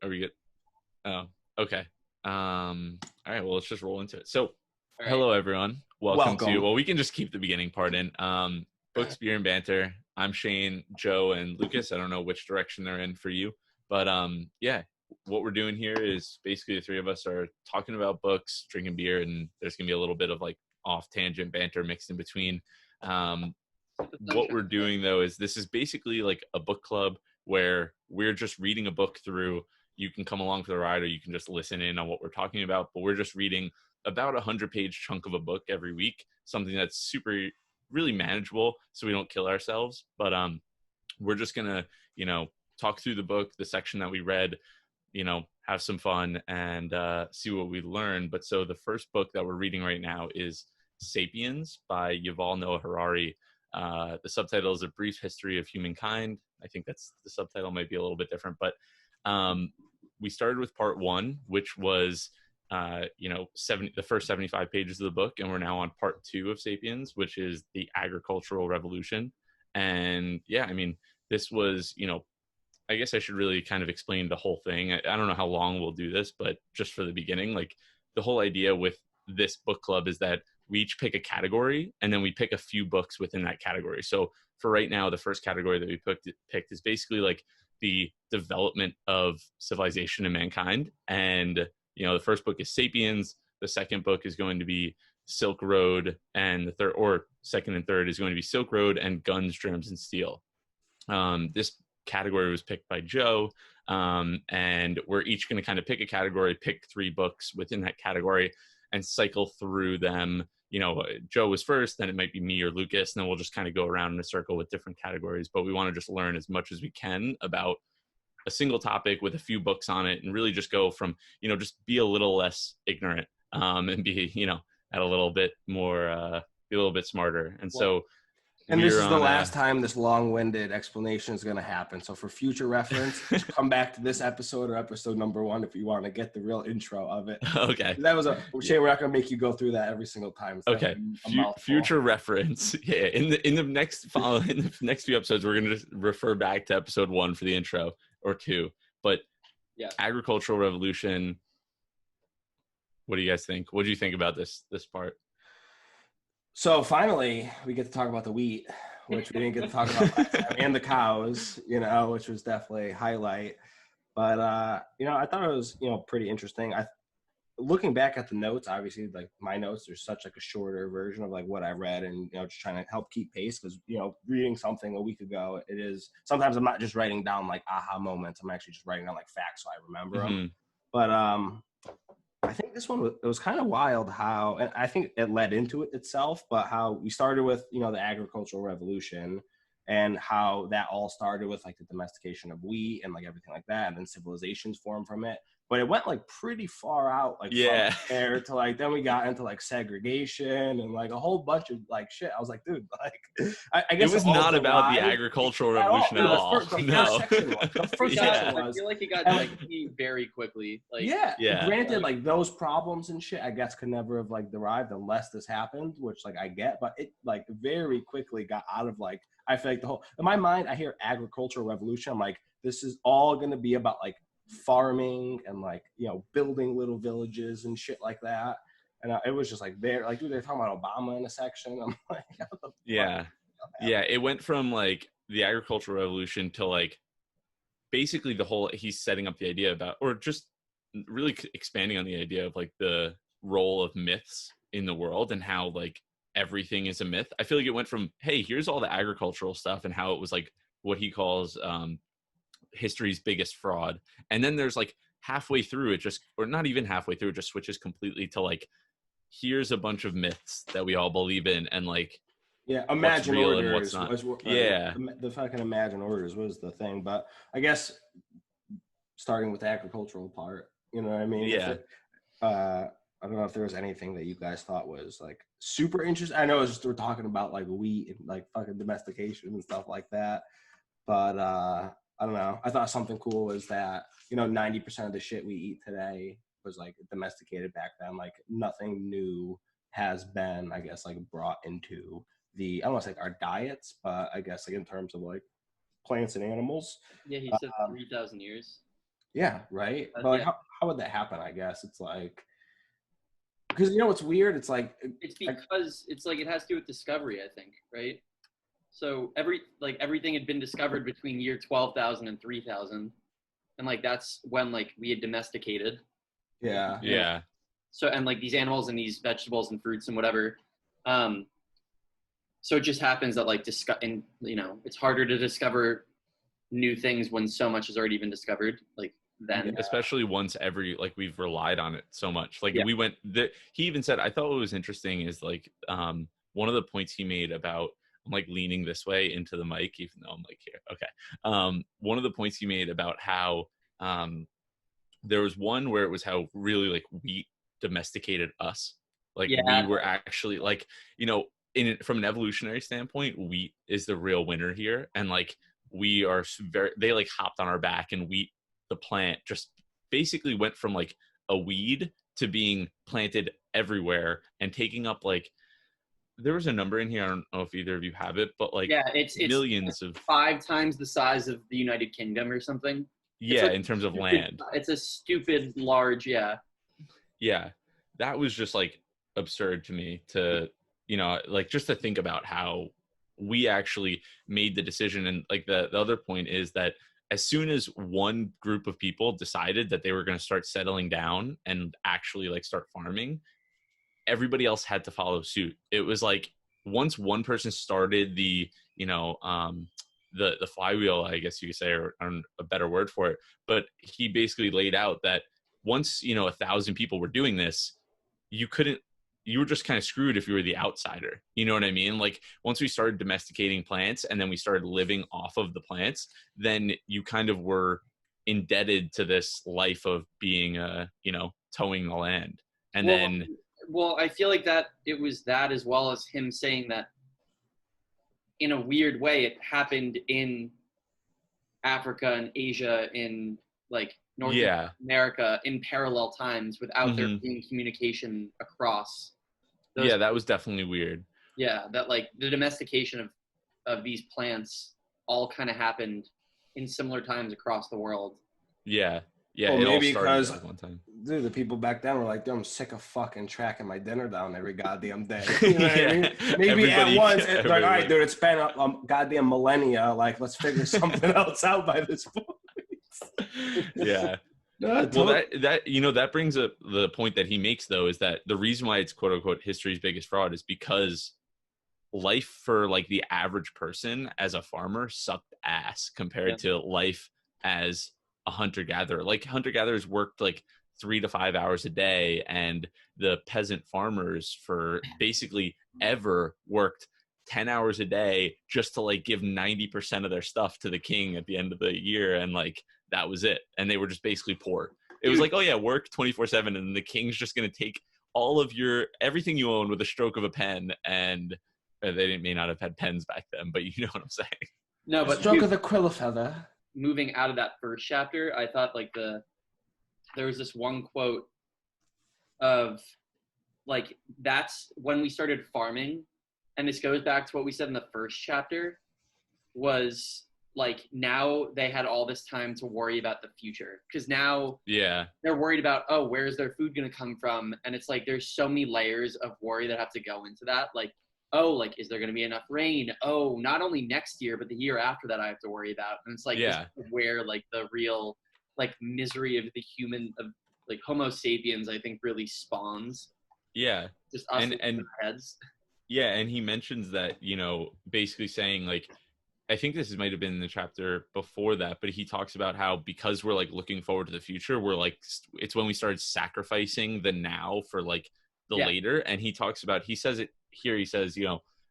Are we good? Oh, okay. All right. Well, let's just roll into it. So, All right. hello everyone. Welcome to. Welcome. Well, we can just keep the beginning part in. Books, beer, and banter. I'm Shane, Joe, and Lucas. I don't know which direction they're in for you, but yeah. What we're doing here is basically the three of us are talking about books, drinking beer, and there's gonna be a little bit of like off tangent banter mixed in between. Um, what we're doing though is this is basically like a book club where we're just reading a book through. You can come along for the ride or you can just listen in on what we're talking about, but we're just reading about 100-page chunk of a book every week, something that's super really manageable so we don't kill ourselves. But we're just gonna talk through the book, the section that we read, have some fun and see what we learn. But so the first book that we're reading right now is Sapiens by Yuval Noah Harari. The subtitle is A Brief History of Humankind. I think that's the subtitle might be a little bit different, but we started with part one, which was the first 75 pages of the book, and we're now on part two of Sapiens, which is the agricultural revolution. And yeah, I mean, this was, I guess I should really kind of explain the whole thing. I don't know how long we'll do this, but just for the beginning, like the whole idea with this book club is that we each pick a category and then we pick a few books within that category. So for right now, the first category that we picked is basically like the development of civilization and mankind. And, the first book is Sapiens. The second book is going to be Silk Road, and the third or second and third is going to be Silk Road and Guns, Germs, and Steel. This category was picked by Joe, and we're each going to kind of pick a category, pick three books within that category, and cycle through them. Joe was first, then it might be me or Lucas, and then we'll just kind of go around in a circle with different categories. But we want to just learn as much as we can about a single topic with a few books on it, and really just go from, just be a little less ignorant, and be, at a little bit more, be a little bit smarter. And so, and this is the last time this long-winded explanation is going to happen. So for future reference, just come back to this episode or episode number 1 if you want to get the real intro of it. Okay. That was Shane, we're not going to make you go through that every single time. So okay. Future reference. Yeah. In the next few episodes, we're going to just refer back to episode 1 for the intro, or 2. But yeah, agricultural revolution. What do you guys think? What do you think about this part? So finally, we get to talk about the wheat, which we didn't get to talk about last time, and the cows, which was definitely a highlight. But, I thought it was, pretty interesting. Looking back at the notes, obviously, like my notes, there's such like a shorter version of like what I read and, just trying to help keep pace because, reading something a week ago, it is sometimes I'm not just writing down like aha moments. I'm actually just writing down like facts so I remember them. But I think this one it was kind of wild how, and I think it led into it itself, but how we started with, the agricultural revolution and how that all started with like the domestication of wheat and like everything like that. And then civilizations formed from it. But it went like pretty far out, like from there to like, then we got into like segregation and like a whole bunch of like shit. I was like, dude, like, I guess it was not about the agricultural revolution at all. The first section was. I feel like it got like very quickly. Like, yeah. Granted, like those problems and shit, I guess could never have like derived unless this happened, which like I get, but it like very quickly got out of like, I feel like the whole, in my mind, I hear agricultural revolution. I'm like, this is all going to be about like farming and like, building little villages and shit like that. And it was just like, they're talking about Obama in a section. I'm like, yeah. It went from like the agricultural revolution to like basically the whole, he's setting up the idea about, or just really expanding on the idea of like the role of myths in the world and how like everything is a myth. I feel like it went from, hey, here's all the agricultural stuff and how it was like what he calls history's biggest fraud. And then there's like halfway through it just, or not even halfway through, it just switches completely to like, here's a bunch of myths that we all believe in and like, imagine what's real orders and what's not. The fucking imagine orders was the thing. But I guess starting with the agricultural part, you know what I mean? I don't know if there was anything that you guys thought was like super interesting. I know it's just we're talking about like wheat and like fucking domestication and stuff like that. But I don't know. I thought something cool was that, 90% of the shit we eat today was like domesticated back then. Like nothing new has been, I guess, like brought into I don't want to say our diets, but I guess like in terms of like plants and animals. Yeah, he said 3,000 years. Yeah, right. But like, Yeah. how would that happen? I guess it's like, because you know what's weird? It's like, It's because it's like it has to do with discovery, I think, right? So everything had been discovered between year 12,000 and 3,000, and like that's when like we had domesticated. yeah, Yeah. So and like these animals and these vegetables and fruits and whatever. So it just happens that like and it's harder to discover new things when so much has already been discovered. Like then, Especially once we've relied on it so much. Like yeah. he even said, I thought what was interesting is like one of the points he made about, I'm like leaning this way into the mic even though I'm like here. Okay. One of the points he made about how there was one where it was how really like wheat domesticated us. Like we Yeah. were actually like, from an evolutionary standpoint, wheat is the real winner here. And like we are they like hopped on our back, and wheat, the plant, just basically went from like a weed to being planted everywhere and taking up like, there was a number in here, I don't know if either of you have it, but like Yeah, it's millions of 5 times the size of the United Kingdom or something. yeah, in terms of land. It's a stupid large, yeah. Yeah, that was just like absurd to me, to like just to think about how we actually made the decision. And like the other point is that as soon as one group of people decided that they were going to start settling down and actually like start farming, everybody else had to follow suit. It was like once one person started the the flywheel, I guess you could say, or a better word for it, but he basically laid out that once 1,000 people were doing this, you were just kind of screwed if you were the outsider. You know what I mean? Like once we started domesticating plants and then we started living off of the plants, then you kind of were indebted to this life of being towing the land. And then I feel like that it was that, as well as him saying that in a weird way it happened in Africa and Asia, in like North America, in parallel times without there being communication across those. That was definitely weird. Yeah, that like the domestication of these plants all kind of happened in similar times across the world. Yeah, well, it maybe all started because at one time. Dude, the people back then were like, I'm sick of fucking tracking my dinner down every goddamn day. You know what I mean? Maybe at once, they're like, all right, dude, it's been a goddamn millennia. Like, let's figure something else out by this point. Yeah. No, well, that brings up the point that he makes, though, is that the reason why it's quote unquote history's biggest fraud is because life for like the average person as a farmer sucked ass compared to life as a hunter-gatherer. Like hunter-gatherers worked like 3 to 5 hours a day, and the peasant farmers for basically ever worked 10 hours a day just to like give 90% of their stuff to the king at the end of the year, and like that was it. And they were just basically poor. It was like, oh yeah, work 24/7, and the king's just going to take all of everything you own with a stroke of a pen. And they may not have had pens back then, but you know what I'm saying. No, but stroke of the quill feather. Moving out of that first chapter, I thought like there was this one quote of like, that's when we started farming, and this goes back to what we said in the first chapter, was like now they had all this time to worry about the future, because now they're worried about, oh, where's their food going to come from? And it's like there's so many layers of worry that have to go into that. Like, oh, like, is there going to be enough rain? Oh, not only next year, but the year after that I have to worry about. And it's like this is where like the real like misery of the human, of like Homo sapiens, I think really spawns. Yeah. Just us and heads. Yeah, and he mentions that, basically saying like, I think this might have been in the chapter before that, but he talks about how because we're like looking forward to the future, we're like, it's when we started sacrificing the now for like the later. And he talks about, he says it here, he says,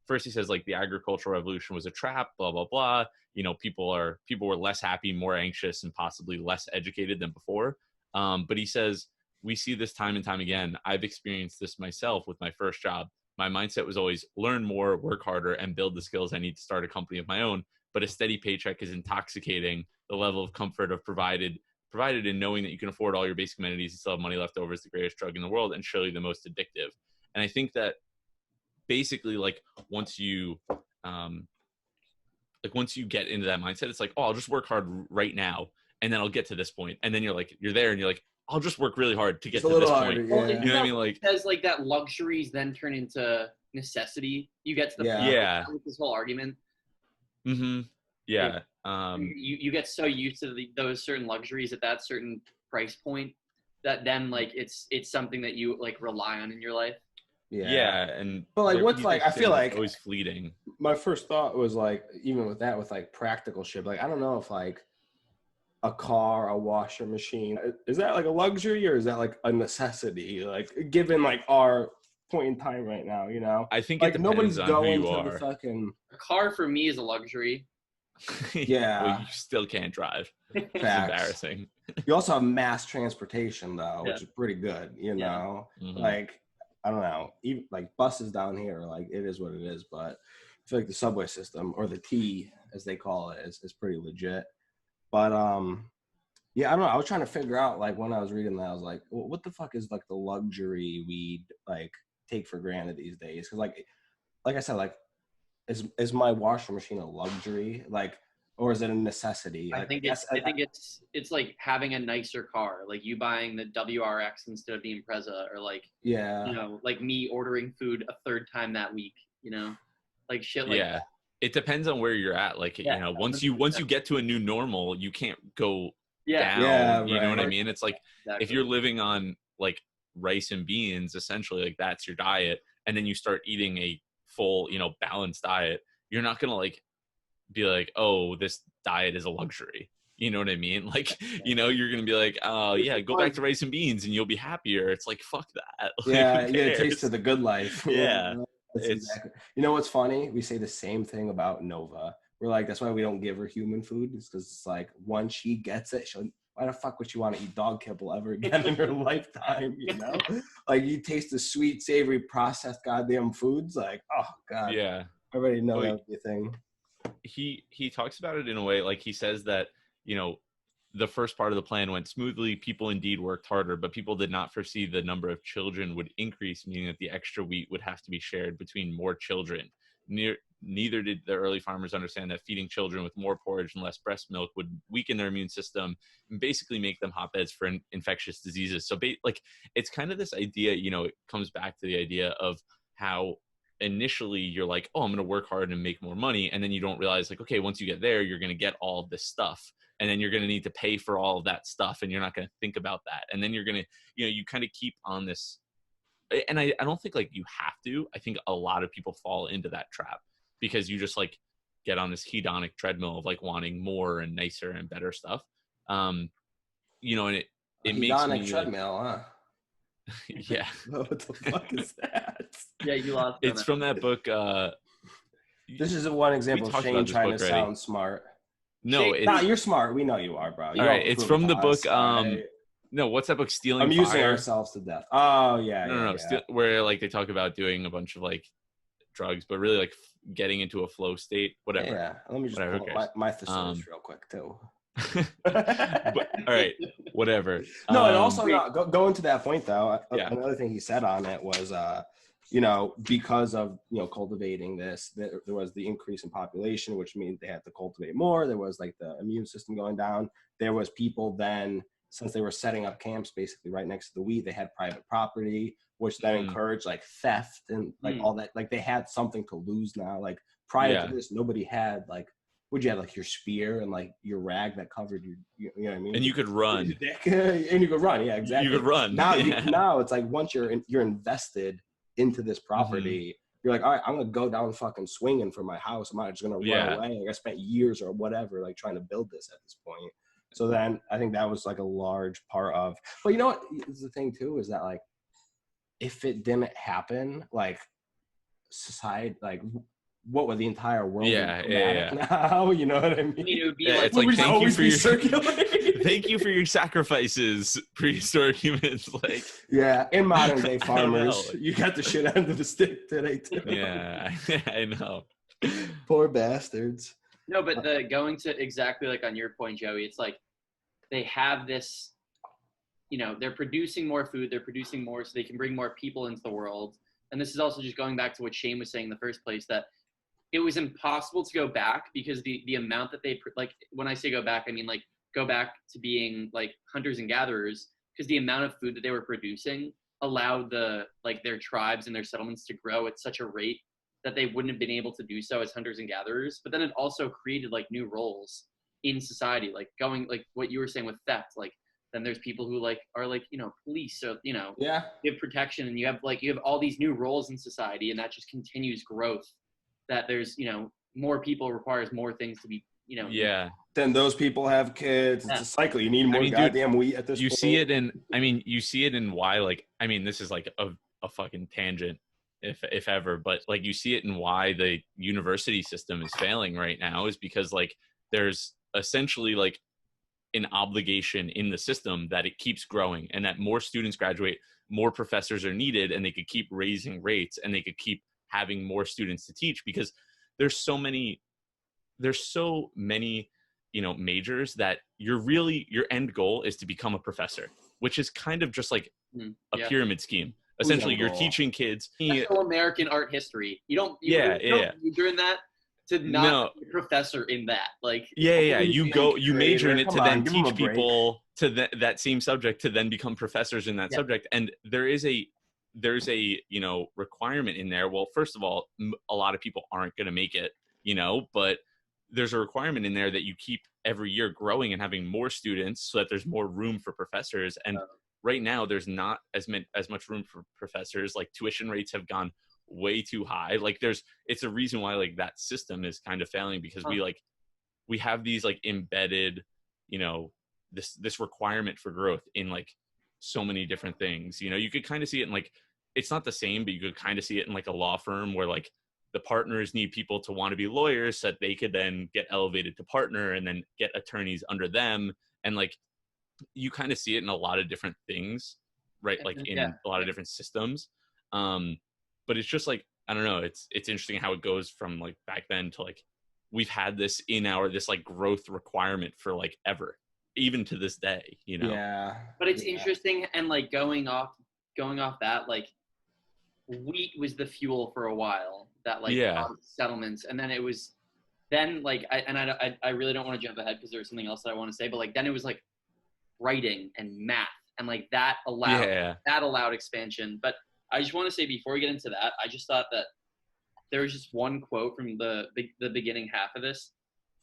first he says like the agricultural revolution was a trap, blah, blah, blah. People were less happy, more anxious, and possibly less educated than before. But he says, we see this time and time again. I've experienced this myself with my first job. My mindset was always learn more, work harder, and build the skills I need to start a company of my own. But a steady paycheck is intoxicating. The level of comfort of provided in knowing that you can afford all your basic amenities and still have money left over is the greatest drug in the world, and surely the most addictive. And I think that basically, like once you get into that mindset, it's like, oh, I'll just work hard right now, and then I'll get to this point. And then you're there and you're like, I'll just work really hard to get Just a to this little point. harder, Well, yeah. isn't You know what I that mean? what Like, it says like that luxuries then turn into necessity. You get to the Yeah. point Yeah. with this whole argument. Yeah. You get so used to those certain luxuries at that certain price point that then like it's something that you like rely on in your life. Yeah. And But like, these what's like? I things feel are like always fleeting. my first thought was like, even with that, with like practical shit, like I don't know if like a car, a washer machine, is that like a luxury or is that like a necessity? Like given like our point in time right now, you know, I think like it nobody's depends on who going you to are. the fucking A car for me is a luxury. Yeah. Well, you still can't drive. It's facts. embarrassing. You also have mass transportation though, Yeah. which is pretty good, you Yeah. know. Mhm. Like I don't know, even like buses down here, like it is what it is. But I feel like the subway system, or the T as they call it, is pretty legit. But yeah, I don't know. I was trying to figure out like when I was reading that, I was like, well, what the fuck is like the luxury we like take for granted these days? Because like I said, like is my washing machine a luxury? Like, or is it a necessity? I Like, think guess- it's like having a nicer car, like you buying the WRX instead of the Impreza, or like yeah. you know, like me ordering food a third time that week, you know, like shit like Yeah. that. It depends on where you're at. Like, Yeah, you know, once you get to a new normal, you can't go Yeah, down. Yeah, You know what I right. mean? It's like exactly. if you're living on like rice and beans, essentially, like that's your diet, and then you start eating a full, you know, balanced diet, you're not gonna like be like, oh, this diet is a luxury. You know what I mean? Like, you know, you're gonna be like, oh yeah, go back to rice and beans and you'll be happier. It's like, fuck that. Like, Yeah, who you get a taste cares? of the good life. Yeah. That's It's- exactly. You know what's funny? We say the same thing about Nova. We're like, that's why we don't give her human food. It's because it's like once she gets it, she'll. Why the fuck would she want to eat dog kibble ever again in her lifetime? You know, like you taste the sweet, savory, processed goddamn foods. Like, oh god, Yeah. I already know Well, that would be a thing. He talks about it in a way, like he says that, you know, the first part of the plan went smoothly. People indeed worked harder, but people did not foresee the number of children would increase, meaning that the extra wheat would have to be shared between more children. Neither did the early farmers understand that feeding children with more porridge and less breast milk would weaken their immune system and basically make them hotbeds for infectious diseases. So like it's kind of this idea, you know, it comes back to the idea of how initially you're like, oh, I'm going to work hard and make more money. And then you don't realize like, okay, once you get there, you're going to get all of this stuff. And then you're going to need to pay for all of that stuff. And you're not going to think about that. And then you're going to, you know, you kind of keep on this. And I don't think like you have to. I think a lot of people fall into that trap because you just like get on this hedonic treadmill of like wanting more and nicer and better stuff. You know, and it makes me treadmill, huh? Yeah. What the fuck is that? Yeah, you lost. me on It's that. from that book. This is one example of talked Shane about this trying to book already. sound smart. No, Shane- it's Nah, you're smart. We know you are, bro. You all right. don't It's prove from it the to book. us, all right? No, what's that book? Stealing I'm using Fire. ourselves to death. Oh yeah, No, yeah. where like they talk about doing a bunch of like drugs, but really like getting into a flow state, whatever. Yeah, let me just Whatever, pull who up my thesaurus real quick too. But, all right, whatever. No, and also going to that point though, Yeah. another thing he said on it was, you know, because of cultivating this, there was the increase in population, which means they had to cultivate more. There was like the immune system going down. There was people then, since they were setting up camps basically right next to the wheat, they had private property, which then encouraged like theft and like all that. Like they had something to lose now. Like prior to this, nobody had like, would you have like your spear and like your rag that covered you know what I mean? And you could run. And you could run, yeah, exactly. You could run. Now, Yeah. now it's like once you're invested into this property, you're like, all right, I'm gonna go down fucking swinging for my house. I'm not just gonna run away. Like I spent years or whatever like trying to build this at this point. So then I think that was like a large part of. But you know what is the thing too is that like if it didn't happen, like society, like what would the entire world be now? You know what I mean? I mean, it would be Yeah, like it's like thank you for your circulating. thank you for your sacrifices, prehistoric humans. Like Yeah, in modern day I don't farmers, know. you got the shit end of the stick today too. yeah, I know. Poor bastards. No, but the going to exactly like on your point, Joey, it's like they have this, you know, they're producing more food, they're producing more so they can bring more people into the world. And this is also just going back to what Shane was saying in the first place, that it was impossible to go back because the amount that they, like when I say go back, I mean like go back to being like hunters and gatherers, because the amount of food that they were producing allowed their tribes and their settlements to grow at such a rate that they wouldn't have been able to do so as hunters and gatherers. But then it also created like new roles in society, like going like what you were saying with theft. Like then there's people who like are like, you know, police, so you know, Yeah. you have protection, and you have all these new roles in society, and that just continues growth. That there's, you know, more people requires more things to be, you know. Yeah. Then those people have kids. It's a cycle. You need more dude, goddamn wheat at this you point. see it in, I mean, you see it in why, like, I mean, this is like a fucking tangent, if ever, but like you see it in why the university system is failing right now is because like there's essentially like an obligation in the system that it keeps growing, and that more students graduate, more professors are needed, and they could keep raising rates, and they could keep having more students to teach, because there's so many, you know, majors that your end goal is to become a professor, which is kind of just like a pyramid scheme. Essentially, you're teaching kids. That's so American art history. You don't major in that to not be a professor in that. Like you major in it to then teach people to that same subject to then become professors in that subject. And there's a you know, requirement in there. Well, first of all, a lot of people aren't going to make it, you know, but there's a requirement in there that you keep every year growing and having more students so that there's more room for professors. And right now there's not as much room for professors. Like tuition rates have gone way too high. Like it's a reason why like that system is kind of failing, because we have these like embedded, you know, this requirement for growth in like so many different things. You know, you could kind of see it in like, it's not the same, but you could kind of see it in like a law firm where like the partners need people to want to be lawyers so that they could then get elevated to partner and then get attorneys under them. And like, you kind of see it in a lot of different things, right? Like in a lot of different systems. But it's just like, I don't know, it's interesting how it goes from like back then to like, we've had this this like growth requirement for like ever, even to this day, you know? Yeah. But it's interesting, and like going off that, like wheat was the fuel for a while that like settlements, and then it was like I really don't want to jump ahead because there's something else that I want to say, but like then it was like writing and math, and like that allowed expansion. But I just want to say before we get into that, I just thought that there was just one quote from the beginning half of this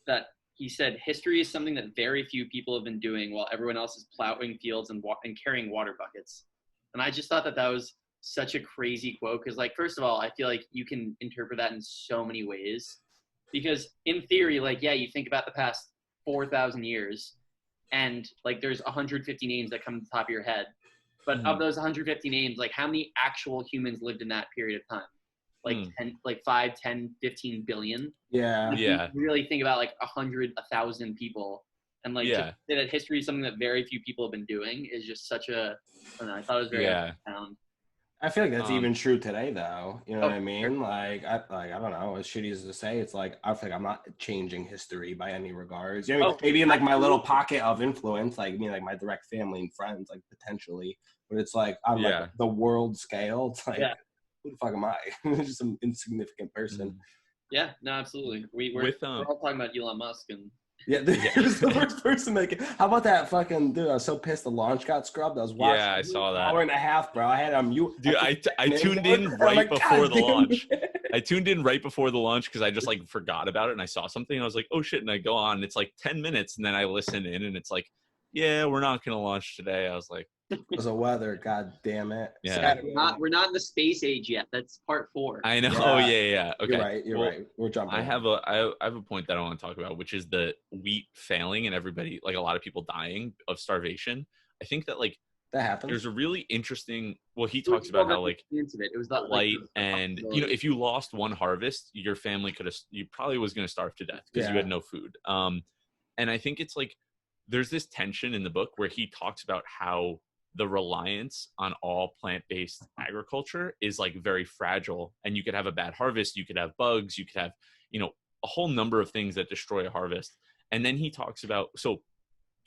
that he said, "History is something that very few people have been doing while everyone else is plowing fields and carrying water buckets." And I just thought that was such a crazy quote, because like, first of all, I feel like you can interpret that in so many ways, because in theory, like, yeah, you think about the past 4,000 years and like there's 150 names that come to the top of your head, but of those 150 names, like how many actual humans lived in that period of time? Like 5, 10, 15 billion. Yeah. Like, you really think about like 100, 1,000 people, and like to say that history is something that very few people have been doing is just such a, I don't know, I thought it was very profound. I feel like that's even true today, though. You know what I mean? Like, I don't know. As shitty as to say, it's like I feel like I'm not changing history by any regards. You know, maybe in like my little pocket of influence, like like my direct family and friends, like potentially. But it's like on like the world scale, it's like, who the fuck am I? Just some insignificant person. Yeah, no, absolutely. We're all talking about Elon Musk and. Yeah, he was the first person making. How about that fucking dude? I was so pissed the launch got scrubbed. I was watching. Yeah, I saw that. Hour and a half, bro. I had him. Dude, I tuned in right before the launch. I tuned in right before the launch because I just like forgot about it, and I saw something and I was like, oh shit, and I go on and it's like 10 minutes, and then I listen in and it's like, yeah, we're not gonna launch today. I was like, because of weather, god damn it. Yeah. We're not in the space age yet. That's part 4. I know. Oh yeah. Okay. You're right. We're jumping. I have a point that I want to talk about, which is the wheat failing and everybody, like a lot of people dying of starvation. I think that like that happens. There's a really interesting, he talks about how like it was that light and you know, if you lost one harvest, your family you probably was going to starve to death because you had no food. And I think it's like there's this tension in the book where he talks about how the reliance on all plant-based agriculture is like very fragile, and you could have a bad harvest, you could have bugs, you could have, you know, a whole number of things that destroy a harvest. And then he talks about, so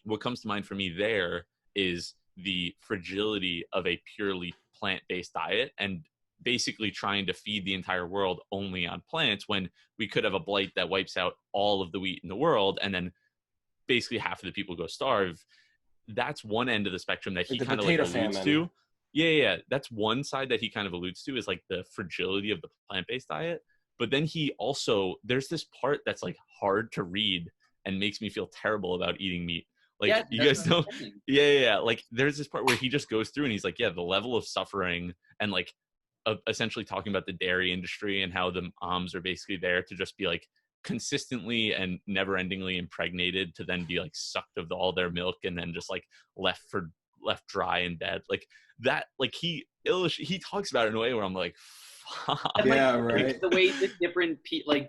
what comes to mind for me there is the fragility of a purely plant-based diet and basically trying to feed the entire world only on plants when we could have a blight that wipes out all of the wheat in the world, and then basically half of the people go starve. That's one end of the spectrum that he the kind of like potato alludes famine. to. Yeah. That's one side that he kind of alludes to, is like the fragility of the plant-based diet. But then he also, there's this part that's like hard to read and makes me feel terrible about eating meat. Like, Yeah, you that's guys what know, I'm saying. yeah. Like, there's this part where he just goes through and he's like, yeah, the level of suffering, and like essentially talking about the dairy industry and how the moms are basically there to just be like consistently and never endingly impregnated, to then be like sucked of all their milk and then just like left dry in bed. Like that, like he talks about it in a way where I'm like, fuck. And like Yeah, right. the way that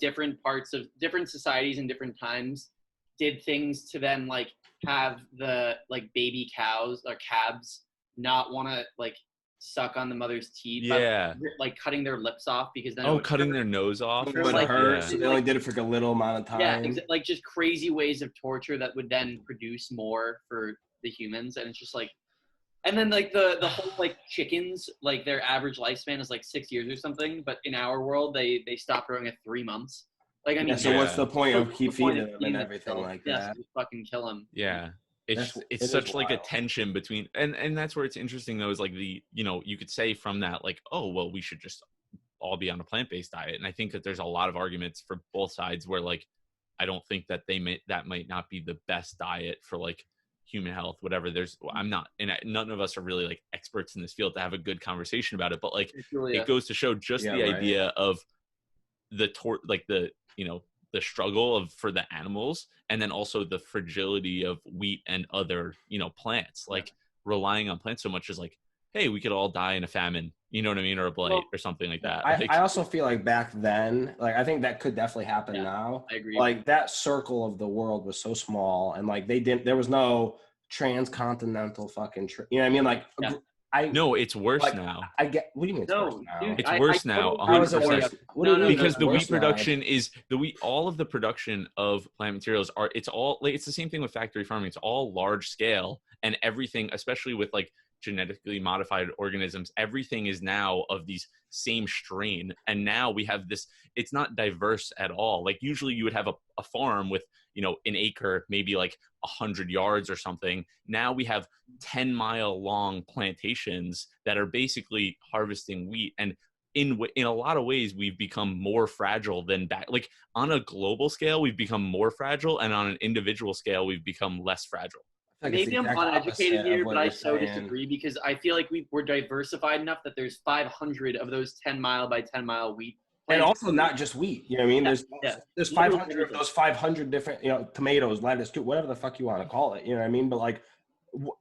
different parts of different societies and different times did things to then like have the like baby cows or calves not want to like suck on the mother's teeth Yeah. by like cutting their lips off, because then it Oh, would cutting hurt. their nose off. It Or, would like, hurt, Yeah. so they only did it for a little amount of time. Yeah, like just crazy ways of torture that would then produce more for the humans. And it's just like, and then like the whole like chickens, like their average lifespan is like 6 years or something, but in our world they stop growing at 3 months. Like, I mean, Yeah, so what's Yeah. the point of keep the point feeding of them feeding and them everything still? like Yes, that? just fucking kill them. Yeah. It It's is such like a wild. tension between, and that's where it's interesting though, is like the, you know, you could say from that like, oh well, we should just all be on a plant-based diet. And I think that there's a lot of arguments for both sides where like, I don't think that that might not be the best diet for like human health, whatever. I'm not, and none of us are really like experts in this field to have a good conversation about it, but like It's really it goes to show just Yeah, the right. idea of like the, you know, the struggle for the animals, and then also the fragility of wheat and other, you know, plants. Like relying on plants so much is like, hey, we could all die in a famine, you know what I mean, or a blight or something like that. I also feel like back then, like I think that could definitely happen Yeah, now. I agree. Like that circle of the world was so small, and like there was no transcontinental fucking, you know what I mean? Like Yeah. No, it's worse like, now. I get. What do you mean it's worse No, now? dude, It's worse now, totally How is it 100%. worse? What do you mean Because it's the wheat worse now? production is all of the production of plant materials it's all like, it's the same thing with factory farming. It's all large scale, and everything, especially with like genetically modified organisms, everything is now of these same strain. And now we have this, it's not diverse at all. Like usually you would have a farm with, you know, an acre, maybe like 100 yards or something. Now we have 10-mile long plantations that are basically harvesting wheat. And in a lot of ways, we've become more fragile than back. Like on a global scale, we've become more fragile, and on an individual scale, we've become less fragile. Like it's Maybe the I'm exact uneducated opposite here, of what but I you're so saying. disagree, because I feel like we're diversified enough that there's 500 of those 10-mile by 10-mile wheat And plants. also not just wheat. You know what I mean? Yeah, There's literally 500 of everything. those 500 different, you know, tomatoes, lettuce, too, whatever the fuck you want to call it. You know what I mean? But like,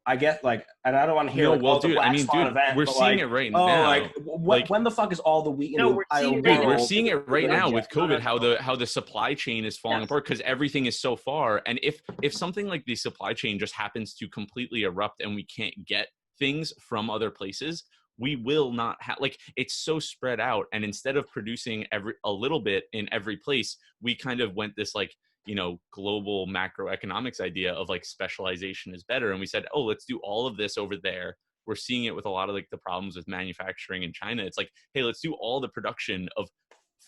I get like, and I don't want to hear No, like, well, oh, the dude, black I mean, swan dude, event. we're but, seeing like, it right oh, now. like, Like, when the fuck is all the wheat in No, the we're entire seeing it dude, right we're now. seeing it right now with No, COVID, no. how the supply chain is falling Yes. apart because everything is so far. And if something like the supply chain just happens to completely erupt and we can't get things from other places, we will not have, like, it's so spread out. And instead of producing a little bit in every place, we kind of went this like, you know, global macroeconomics idea of like specialization is better. And we said, oh, let's do all of this over there. We're seeing it with a lot of like the problems with manufacturing in China. It's like, hey, let's do all the production of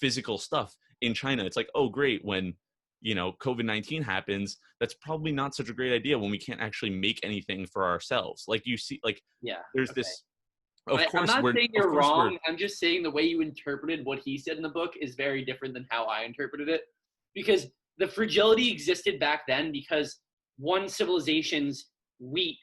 physical stuff in China. It's like, oh, great. When, you know, COVID-19 happens, that's probably not such a great idea when we can't actually make anything for ourselves. Like you see, like there's this, of course, I'm not saying you're of course wrong. I'm just saying the way you interpreted what he said in the book is very different than how I interpreted it. Because the fragility existed back then because one civilization's wheat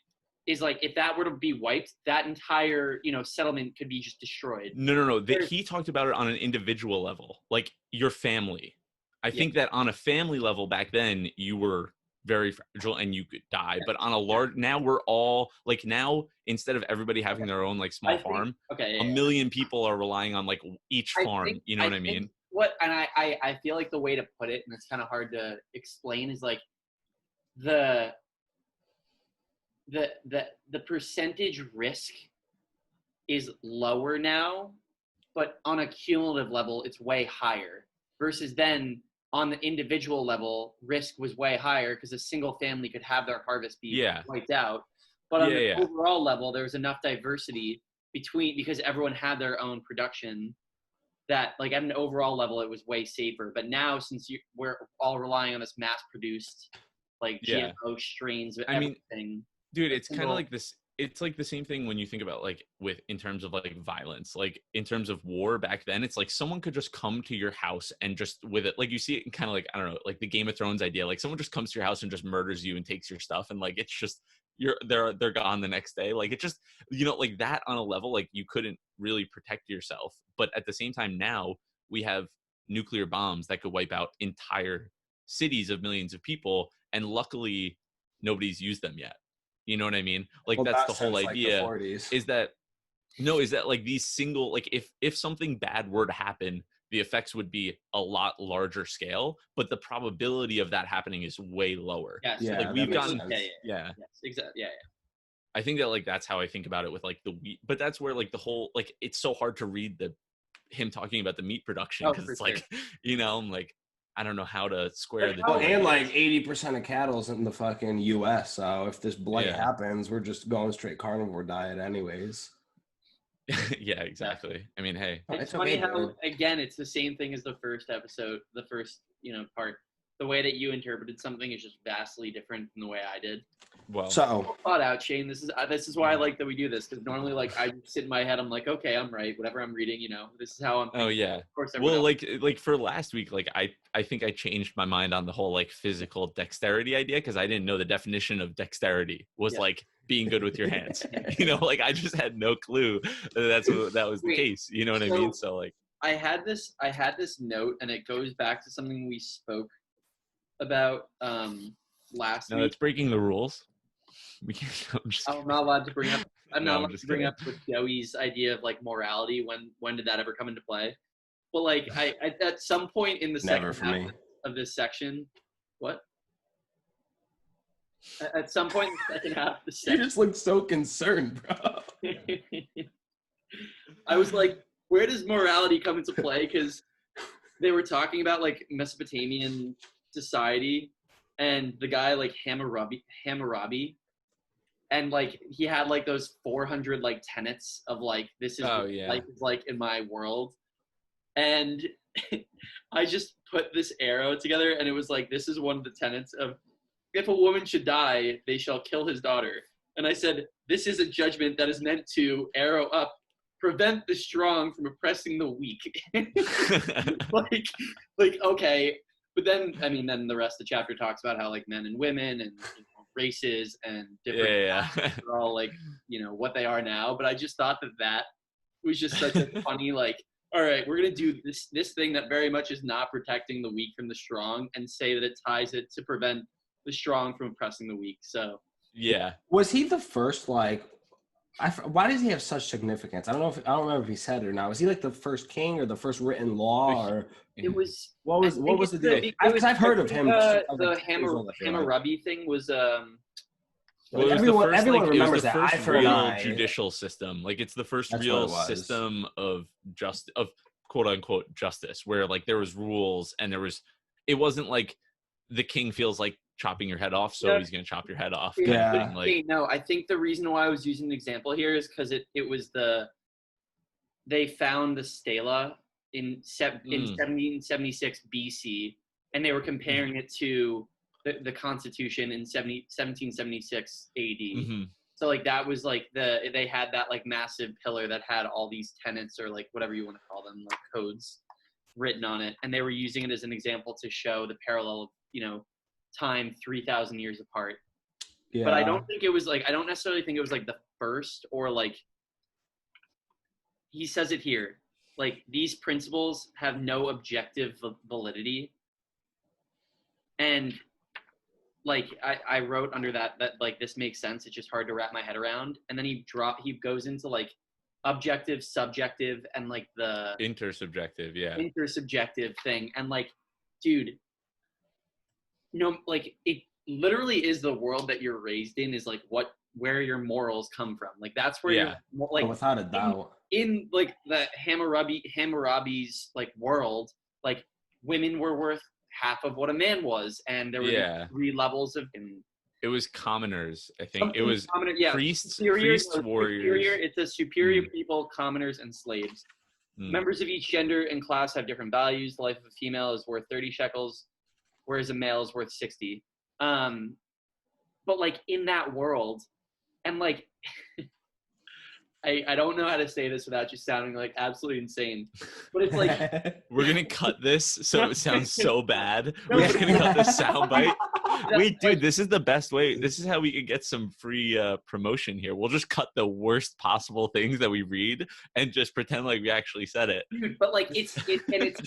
is like, if that were to be wiped, that entire, you know, settlement could be just destroyed. No. He talked about it on an individual level, like your family. I think that on a family level back then, you were very fragile and you could die. But on a large, now we're all like, now instead of everybody having their own like small farm, a million people are relying on like each farm. You know what I mean? I feel like the way to put it, and it's kind of hard to explain, is like the percentage risk is lower now, but on a cumulative level, it's way higher. Versus then on the individual level, risk was way higher because a single family could have their harvest be wiped out. But on the overall level, there was enough diversity because everyone had their own production, that like at an overall level, it was way safer. But now, since we're all relying on this mass-produced like Yeah. GMO strains, I mean, everything. dude, A it's kind of single- like this. It's like the same thing when you think about like in terms of like violence, like in terms of war back then. It's like someone could just come to your house and just with it, like you see it in kind of like, I don't know, like the Game of Thrones idea. Like someone just comes to your house and just murders you and takes your stuff, and like it's just they're gone the next day. Like it just, like that on a level, like you couldn't really protect yourself. But at the same time, now we have nuclear bombs that could wipe out entire cities of millions of people, and luckily nobody's used them yet. You know what I mean? Like Well, that's not the whole since, like, the idea. 40s. Is that like these single, like if something bad were to happen, the effects would be a lot larger scale, but the probability of that happening is way lower. Yes. Yeah, Like that we've makes gotten, sense. yeah. Yes, exactly. Yeah. I think that like that's how I think about it with like the wheat, but that's where like the whole, like it's so hard to read him talking about the meat production Oh, because for it's like, I'm like, I don't know how to square Like, the how- Well, two and ideas. like 80% of cattle's in the fucking U.S. So if this blight Yeah. happens, we're just going straight carnivore diet anyways. Yeah, exactly. I mean, hey, It's okay, funny how, dude. again, it's the same thing as the first episode, the first, part. The way that you interpreted something is just vastly different from the way I did. well, So Thought out, Shane. This is why I like that we do this, because normally, like, I sit in my head, I'm like, okay, I'm right. Whatever I'm reading, this is how I'm thinking. oh yeah. Of course, Well, everyone like for last week, like I think I changed my mind on the whole like physical dexterity idea because I didn't know the definition of dexterity was Yeah. like being good with your hands. Like I just had no clue that was the Wait, case. You know what I mean? So like, I had this note, and it goes back to something we spoke about last no, week. it's breaking the rules. We can't. I'm just I'm not allowed to bring up. I'm No, not I'm allowed just to bring kidding. up with Joey's idea of like morality. When did that ever come into play? Well, like I at some point in the never second for half me. of this section, what? At some point in the second half of the You section, just look so concerned, bro. I was like, where does morality come into play? Because they were talking about like Mesopotamian society, and the guy like Hammurabi, and like he had like those 400 like tenets of like this is Oh, what yeah. life is like in my world, and I just put this arrow together, and it was like, this is one of the tenets of, if a woman should die, they shall kill his daughter. And I said, this is a judgment that is meant to arrow up, prevent the strong from oppressing the weak. like okay, but then then the rest of the chapter talks about how like men and women and races and different yeah. are all like what they are now. But I just thought that was just such a funny like, all right, we're gonna do this thing that very much is not protecting the weak from the strong, and say that it ties it to prevent the strong from oppressing the weak. So Yeah. Was he the first like? Why does he have such significance? I don't remember if he said it or not. Was he like the first king or the first written law, or it was. what was the deal? Because I've heard of him. The Hammurabi thing was Well, it was everyone the first, everyone like, remembers it was the that. first Eye for an real eye. judicial system. Like it's the first That's real what it was. system of quote unquote justice, where like there was rules and it wasn't like the king feels like chopping your head off, so he's gonna chop your head off. Kind of thing. Like, no, I think the reason why I was using the example here is because it was they found the stela in 1776 BC, and they were comparing it to the Constitution in 1776 AD. mm-hmm. So like that was like they had that like massive pillar that had all these tenets, or like whatever you want to call them, like codes written on it, and they were using it as an example to show the parallel of time 3,000 years apart. Yeah. But I don't necessarily think it was like the first, or like he says it here, like these principles have no objective validity, and like I wrote under that like this makes sense, it's just hard to wrap my head around. And then he goes into like objective, subjective, and like the intersubjective thing, and like, dude, like it literally is the world that you're raised in, is like where your morals come from. Like that's where you're like, without a doubt, in like the Hammurabi's like world, like women were worth half of what a man was, and there were 3 levels of. It was commoners, I think. It was priests, warriors. It's a superior people, commoners, and slaves. Members of each gender and class have different values. The life of a female is worth 30 shekels, whereas a male is worth 60. But like in that world, and like I don't know how to say this without just sounding like absolutely insane, but it's like We're gonna cut this so it sounds so bad. No, We're just but- gonna cut this soundbite. Wait, dude, like- this is the best way. This is how we can get some free promotion here. We'll just cut the worst possible things that we read and just pretend like we actually said it. dude, but like it's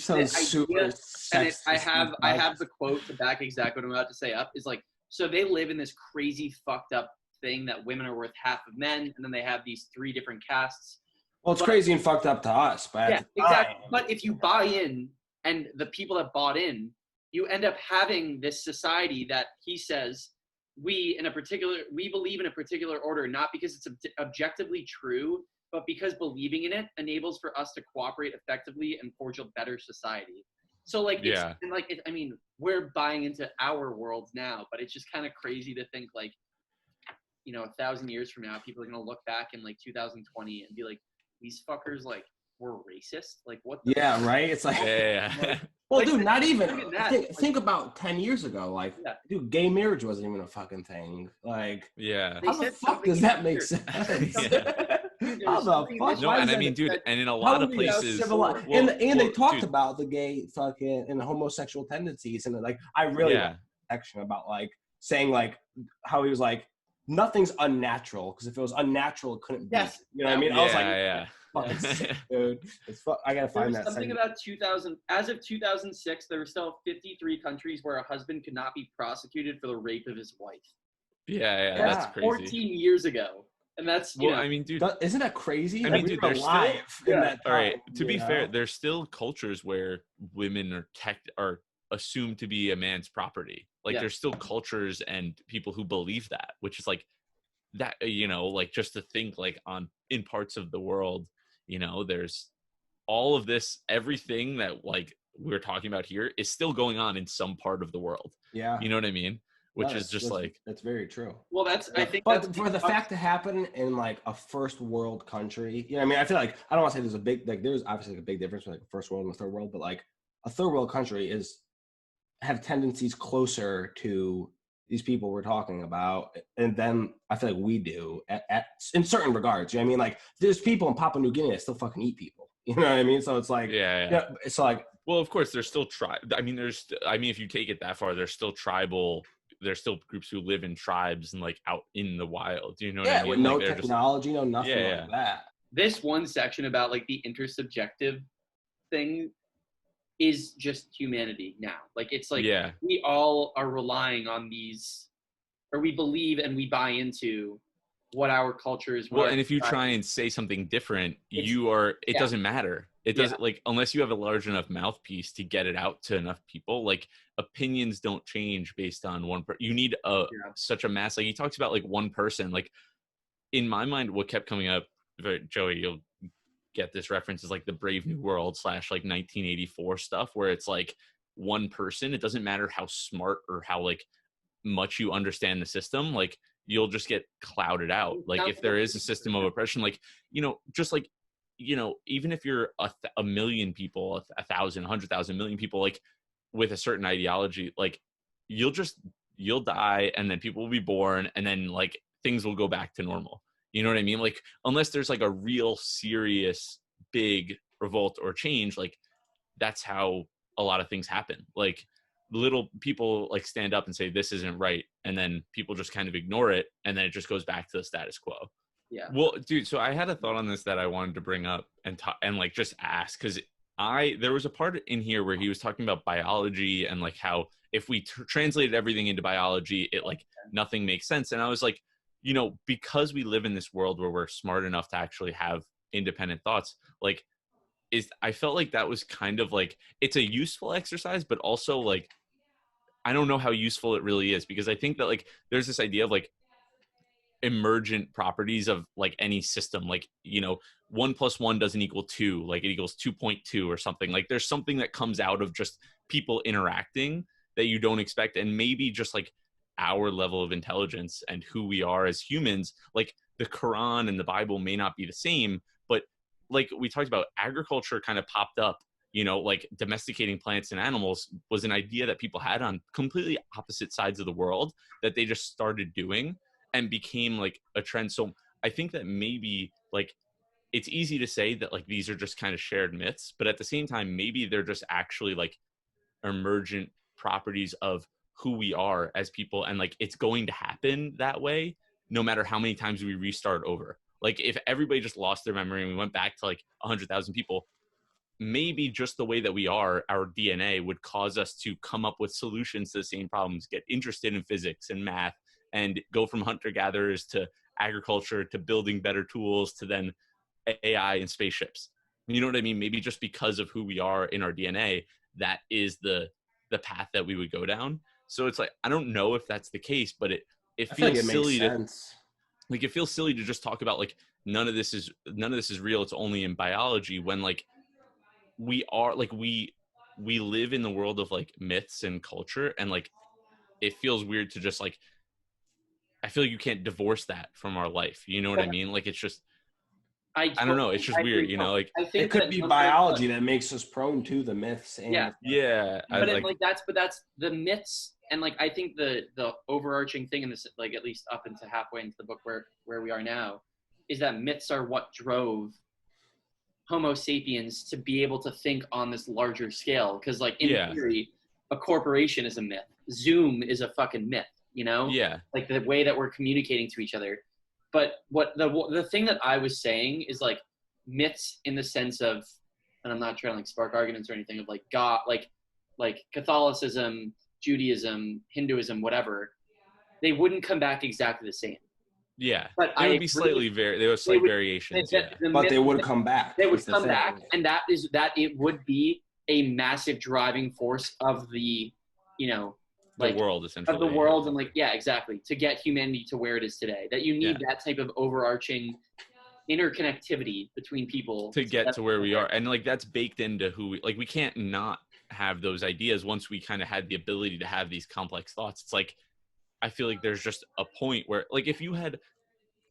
Sounds the super idea, and sexist. I have the quote to back exactly what I'm about to say up is like, so they live in this crazy fucked up thing that women are worth half of men, and then they have these 3 different castes. Well, it's crazy and fucked up to us, but Yeah, at the time, exactly. But if you buy in, and the people that bought in, you end up having this society that he says we believe in a particular order, not because it's objectively true, but because believing in it enables for us to cooperate effectively and forge a better society. So like, it's, Yeah. and like, I mean, we're buying into our worlds now, but it's just kind of crazy to think like, 1,000 years from now, people are gonna look back in like 2020 and be like, these fuckers like were racist. Like what? yeah, right. It's like, Yeah. well, Like, dude, not look even at that. think about 10 years ago. Like, Yeah. dude, gay marriage wasn't even a fucking thing. Like, Yeah. They how the said fuck something does that make weird. sense? Yeah. How the something fuck? that- No, Why and is I mean, that- dude, and in a how lot are of we places, civilized? well, and they talked dude, about the gay fucking and the homosexual tendencies, and like I really yeah. liked the section about like saying like how he was like nothing's unnatural because if it was unnatural it couldn't be. Yes. You know what I mean? I was like, Yeah. fucking sick, dude. I gotta There find was that something segment. about 2000. As of 2006, there were still 53 countries where a husband could not be prosecuted for the rape of his wife. Yeah, Yeah. that's crazy. 14 years ago, and that's Well, I mean, dude, Isn't that crazy? I Like, mean, we dude, were there's still- alive in Yeah. that all right, time, to be you fair, know? there's still cultures where women are assumed to be a man's property. Like Yeah. there's still cultures and people who believe that, which is like that, like just to think like in parts of the world, there's all of this, everything that like we're talking about here is still going on in some part of the world. Yeah. You know what I mean? Which No, is just that's- like, that's very true. well, that's I think. But that's for the fact to happen in like a first world country, I mean, I feel like I don't want to say there's a big there's obviously a big difference between like a first world and a third world, but like a third world country have tendencies closer to these people we're talking about, and then I feel like we do in certain regards. You know what I mean? Like there's people in Papua New Guinea that still fucking eat people. You know what I mean? So it's like yeah. it's like Well, of course, there's still if you take it that far, there's still groups who live in tribes and like out in the wild. Do you know what I mean? with no Like, they're technology, no nothing Yeah. like that. This one section about like the intersubjective thing is just humanity now. Like it's like Yeah. we all are relying on these, or we believe and we buy into what our culture is. Well, and if you try and say something different, it doesn't matter. It doesn't like, unless you have a large enough mouthpiece to get it out to enough people, like opinions don't change based on one person. You need such a mass. Like he talks about like one person, like in my mind, what kept coming up, Joey, you'll get this reference, is like the Brave New World / like 1984 stuff, where it's like one person, it doesn't matter how smart or how like much you understand the system, like you'll just get clouded out. Like if there is a system of oppression, like, just like, even if you're a million people, 1,000, 100,000, million people, like with a certain ideology, like you'll die and then people will be born and then like things will go back to normal. You know what I mean? Like, unless there's like a real serious big revolt or change, like that's how a lot of things happen. Like little people like stand up and say, this isn't right. And then people just kind of ignore it. And then it just goes back to the status quo. Yeah. Well, dude, so I had a thought on this that I wanted to bring up and like just ask, because there was a part in here where he was talking about biology and like how if we translated everything into biology, it like nothing makes sense. And I was like, because we live in this world where we're smart enough to actually have independent thoughts, like I felt like that was kind of like, it's a useful exercise, but also like, I don't know how useful it really is, because I think that like, there's this idea of like emergent properties of like any system, like 1 + 1 doesn't equal 2, like it equals 2.2 or something. Like there's something that comes out of just people interacting that you don't expect, and maybe just like our level of intelligence and who we are as humans, like the Quran and the Bible may not be the same, but like we talked about, agriculture kind of popped up you know, like domesticating plants and animals was an idea that people had on completely opposite sides of the world that they just started doing and became like a trend. So I think that maybe like it's easy to say that like these are just kind of shared myths, but at the same time, maybe they're just actually like emergent properties of who we are as people. And like it's going to happen that way no matter how many times we restart over. Like if everybody just lost their memory and we went back to like 100,000 people, maybe just the way that we are, our DNA would cause us to come up with solutions to the same problems, get interested in physics and math, and go from hunter-gatherers to agriculture to building better tools to then AI and spaceships. You know what I mean? Maybe just because of who we are in our DNA, that is the path that we would go down. So it's like, I don't know if that's the case, but it I feel like feels it silly makes to sense. like, it feels silly to just talk about like none of this is real. It's only in biology, when like we are like we live in the world of like myths and culture, and like it feels weird to just like, I feel like you can't divorce that from our life. You know what I mean? Like it's just, I don't know. It's just I weird, agree. you know, like, I It think could that be no matter biology what- that makes us prone to the myths and Yeah. yeah, I but like, that's the myths, and like I think the overarching thing in this, like at least up into halfway into the book where we are now, is that myths are what drove Homo sapiens to be able to think on this larger scale. Because like in Yeah. theory, a corporation is a myth. Zoom is a fucking myth. You know, yeah, like the way that we're communicating to each other. But what the thing that I was saying is like myths in the sense of, and I'm not trying to like spark arguments or anything, of like God, like Catholicism, Judaism, Hinduism, whatever, they wouldn't come back exactly the same. yeah. But They I would be agree, there was they slight would- variations. that Yeah, the but they myth- would come back. They would is the come thing. back, and that it would be a massive driving force of the, you know, the like world essentially of the world, and like yeah, exactly, to get humanity to where it is today. That you need that type of overarching interconnectivity between people to get to where we are, and like that's baked into who we like. We can't not have those ideas once we kind of had the ability to have these complex thoughts. It's like, I feel like there's just a point where like if you had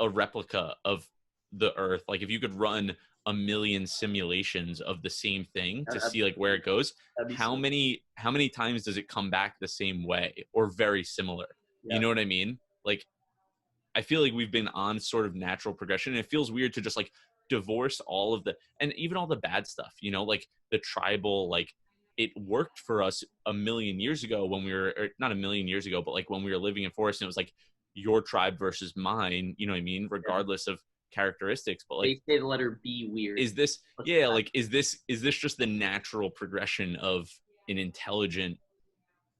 a replica of the earth, like if you could run a million simulations of the same thing to see like where it goes, how many times does it come back the same way or very similar? You know what I mean? Like I feel like we've been on sort of natural progression, and it feels weird to just like divorce all of the, and even all the bad stuff, you know, like the tribal, like it worked for us a million years ago when we were, or not a million years ago, but like when we were living in forests, and it was like your tribe versus mine, you know what I mean? Regardless of characteristics, but like, they say the letter B weird. is this, yeah, like, is this just the natural progression of an intelligent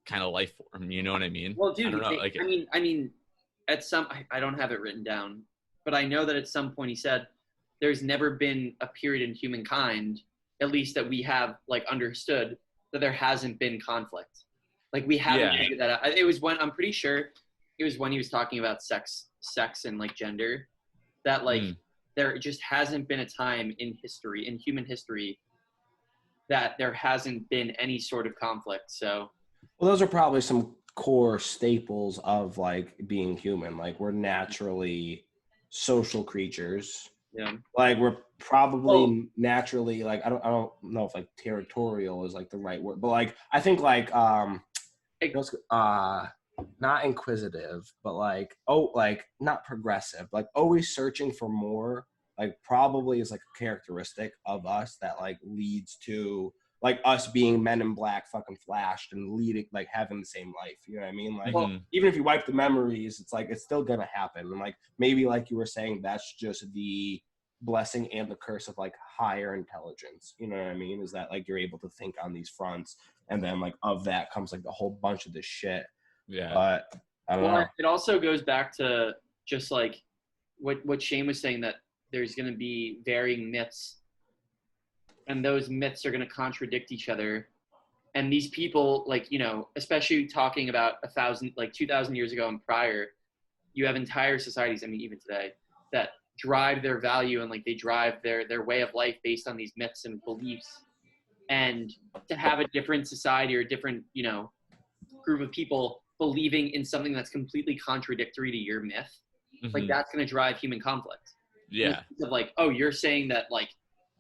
kind of life form? You know what I mean? Well, dude, I don't know. Like, I mean, at some, I don't have it written down, but I know that at some point he said, there's never been a period in humankind, at least that we have like understood, that there hasn't been conflict. Like we haven't figured that out. It was when, I'm pretty sure it was when he was talking about sex and like gender, that like there just hasn't been a time in history, in human history, that there hasn't been any sort of conflict. So, well, those are probably some core staples of like being human. Like we're naturally social creatures. yeah. Like we're probably naturally like I don't know if like territorial is like the right word, but like I think like not inquisitive, but like not progressive, like always searching for more, like probably is like a characteristic of us that like leads to like us being Men in Black fucking flashed and leading, like having the same life. You know what I mean? Like even if you wipe the memories, it's like it's still gonna happen. And like maybe like you were saying, that's just the blessing and the curse of like higher intelligence. You know what I mean? Is that like you're able to think on these fronts, and then like of that comes like a whole bunch of this shit. yeah. But I don't know. It also goes back to just like what Shane was saying, that there's going to be varying myths, and those myths are going to contradict each other. And these people, like, you know, especially talking about 2,000 years ago and prior, you have entire societies, I mean, even today, that drive their value and like they drive their way of life based on these myths and beliefs. And to have a different society or a different, you know, group of people believing in something that's completely contradictory to your myth, like that's going to drive human conflict. Yeah. Of like, oh, you're saying that like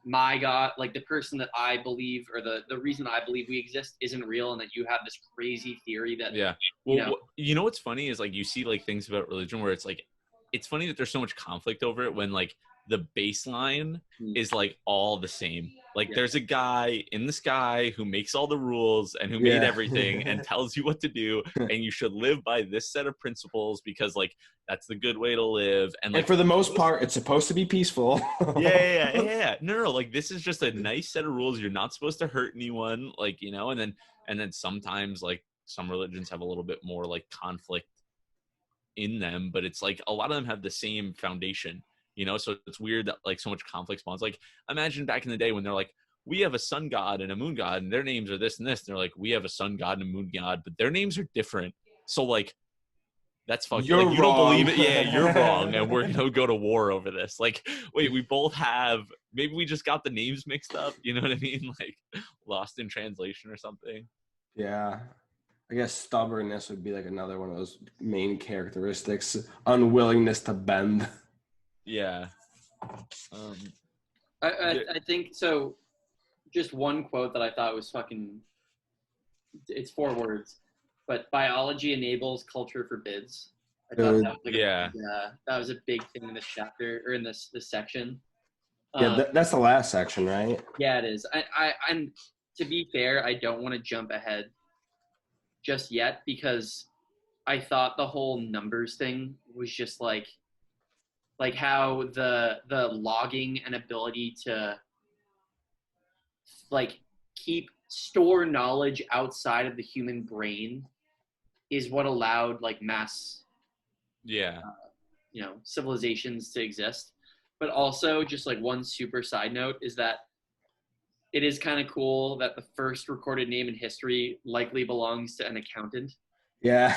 my God, like the person that I believe, or the reason I believe we exist isn't real, and that you have this crazy theory that, Yeah. Well, you know what's funny is like you see like things about religion where it's like it's funny that there's so much conflict over it when like the baseline is like all the same. Like Yeah. there's a guy in the sky who makes all the rules and who made Yeah. everything and tells you what to do, and you should live by this set of principles because like that's the good way to live. And like for the most part, it's supposed to be peaceful. yeah. No. Like this is just a nice set of rules. You're not supposed to hurt anyone. Like, you know, and then sometimes like some religions have a little bit more like conflict in them, but it's like a lot of them have the same foundation, you know. So it's weird that like so much conflict spawns. Like imagine back in the day when they're like, we have a sun god and a moon god and their names are this and this, and they're like, we have a sun god and a moon god, but their names are different. So like that's fucking You're like you wrong. don't believe it. Yeah, you're wrong, and we're gonna go to war over this. Like, wait, we both have. Maybe we just got the names mixed up. You know what I mean? Like, lost in translation or something. Yeah. I guess stubbornness would be like another one of those main characteristics. Unwillingness to bend. Yeah. I think so. Just one quote that I thought was fucking. It's 4 words, but biology enables, culture forbids. I thought that was like that was a big thing in this chapter or in this section. Yeah, that's the last section, right? Yeah, it is. I'm to be fair, I don't want to jump ahead just yet because I thought the whole numbers thing was just like how the logging and ability to like store knowledge outside of the human brain is what allowed like mass civilizations to exist. But also just like one super side note is that it is kind of cool that the first recorded name in history likely belongs to an accountant. Yeah.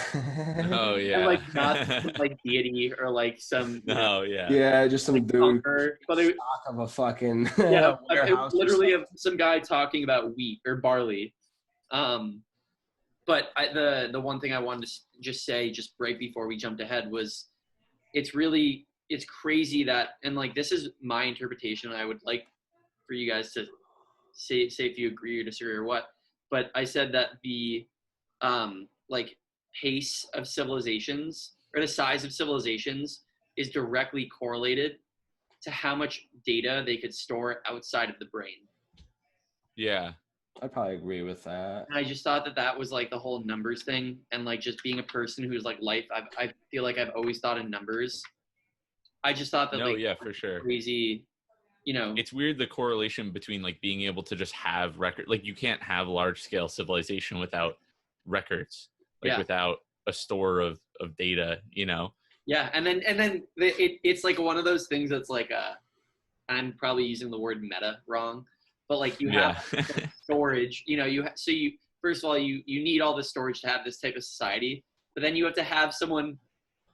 Oh yeah. And like not some, like deity or like some yeah, just some like dude conqueror, but it, stock of a fucking it literally of some guy talking about wheat or barley. But the one thing I wanted to just say just right before we jumped ahead was it's crazy that, and like this is my interpretation. I would like for you guys to say if you agree or disagree or what. But I said that the like pace of civilizations or the size of civilizations is directly correlated to how much data they could store outside of the brain. Yeah. I'd probably agree with that. And I just thought that was like the whole numbers thing, and like just being a person who's like I feel like I've always thought in numbers. I just thought that for sure. Crazy, you know. It's weird the correlation between like being able to just have record, like you can't have large scale civilization without records, like without a store of data, you know. Yeah, and then it's like one of those things that's like I'm probably using the word meta wrong, but like you have storage, you know, first of all you need all this storage to have this type of society, but then you have to have someone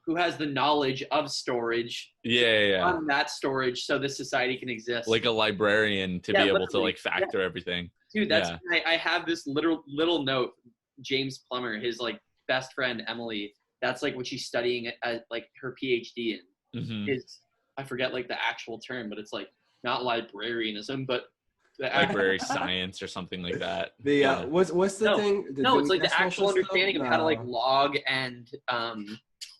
who has the knowledge of storage on that storage so this society can exist. Like a librarian to be able to like factor everything. Dude, that's I have this little note, James Plummer, his like best friend Emily, that's like what she's studying at like her PhD in. Is I forget like the actual term, but it's like not librarianism, but library science or something like that. What's the thing? It's like the actual understanding of how to like log and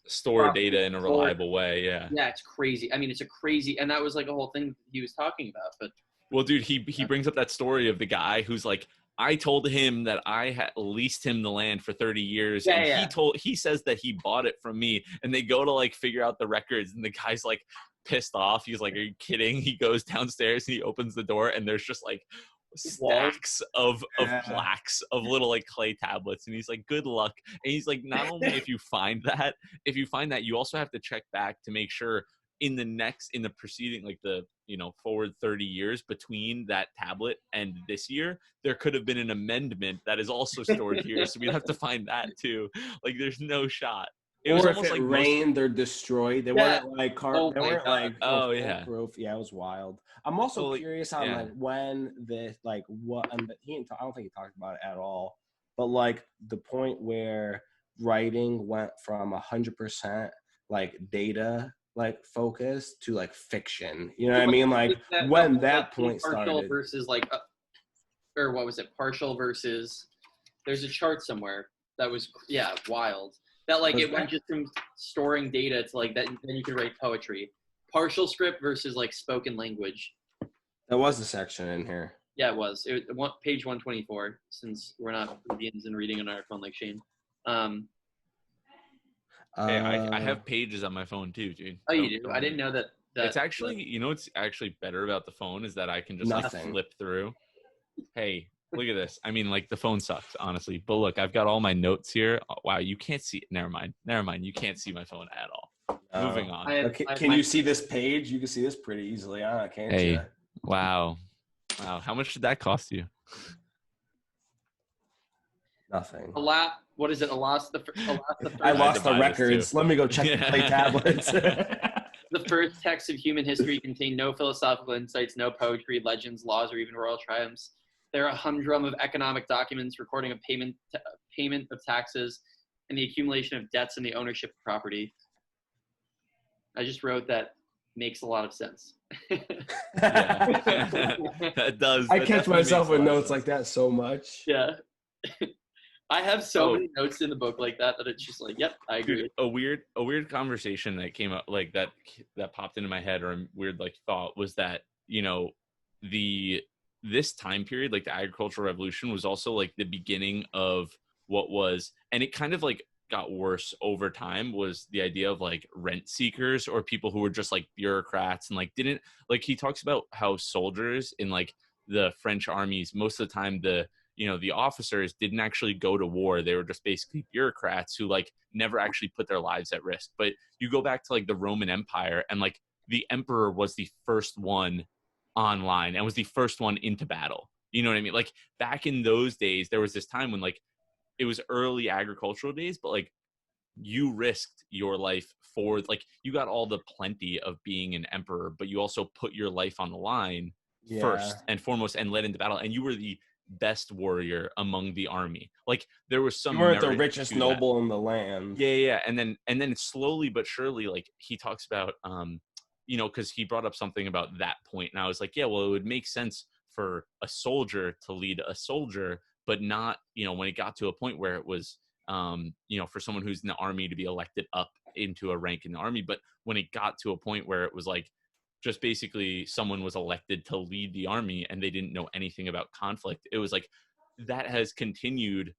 store data in a reliable way. Yeah, it's crazy. I mean, it's a crazy, and that was like a whole thing he was talking about. But well, dude, he brings up that story of the guy who's like, I told him that I had leased him the land for 30 years. He says that he bought it from me, and they go to like figure out the records, and the guy's like pissed off. He's like, are you kidding? He goes downstairs and he opens the door, and there's just like stacks of plaques of little like clay tablets, and he's like, good luck. And he's like, not only if you find that, you also have to check back to make sure in the preceding, like the, you know, forward 30 years between that tablet and this year, there could have been an amendment that is also stored here. So we'd have to find that too. Like there's no shot. It was almost like rained, they're destroyed. They weren't like they weren't like proof. Yeah, it was wild. I'm also curious on like when this like what I don't think he talked about it at all. But like the point where writing went from 100% like data like focus to like fiction. You know what I mean? Like when that point started. Versus like, or what was it? Partial versus. There's a chart somewhere that was wild. That like it went just from storing data to like that. Then you could write poetry. Partial script versus like spoken language. There was a section in here. Yeah, it was. Page 124. Since we're not Indians and reading on our phone like Shane. Hey, I have pages on my phone too, dude. Oh, you do? I didn't know that. It's actually, you know, what's actually better about the phone is that I can just like flip through. Hey, look at this. I mean, like the phone sucks, honestly. But look, I've got all my notes here. Oh, wow, you can't see. Never mind. You can't see my phone at all. Moving on. Can you see this page? You can see this pretty easily, can't you? Hey, wow. How much did that cost you? Nothing. What is it? I lost the records. Let me go check the play tablets. The first texts of human history contain no philosophical insights, no poetry, legends, laws, or even royal triumphs. There are a humdrum of economic documents recording a payment of taxes and the accumulation of debts and the ownership of property. I just wrote that makes a lot of sense. That does. I catch myself with notes like that so much. Yeah. I have so many notes in the book like that it's just like, yep, I agree. Dude, a weird conversation that came up like that popped into my head, or a weird like thought, was that, you know, this time period, like the agricultural revolution, was also like the beginning of what was, and it kind of like got worse over time, was the idea of like rent seekers, or people who were just like bureaucrats and like didn't, like he talks about how soldiers in like the French armies, most of the time the officers didn't actually go to war. They were just basically bureaucrats who like never actually put their lives at risk. But you go back to like the Roman Empire, and like the emperor was the first one online and was the first one into battle. You know what I mean? Like back in those days, there was this time when like it was early agricultural days, but like you risked your life for, like, you got all the plenty of being an emperor, but you also put your life on the line first and foremost and led into battle. And you were the best warrior among the army. Like there was some, you weren't the richest noble in the land. And then slowly but surely, like he talks about you know, because he brought up something about that point, and I was like, yeah, well, it would make sense for a soldier to lead a soldier, but not, you know, when it got to a point where it was you know, for someone who's in the army to be elected up into a rank in the army. But when it got to a point where it was like just basically someone was elected to lead the army and they didn't know anything about conflict, it was like that has continued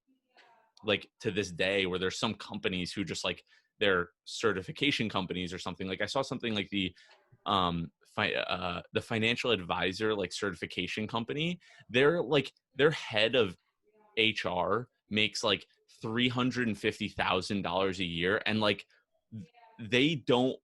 like to this day, where there's some companies who just like, they're certification companies or something. Like I saw something like the financial advisor like certification company, their head of HR makes like $350,000 a year, and like they don't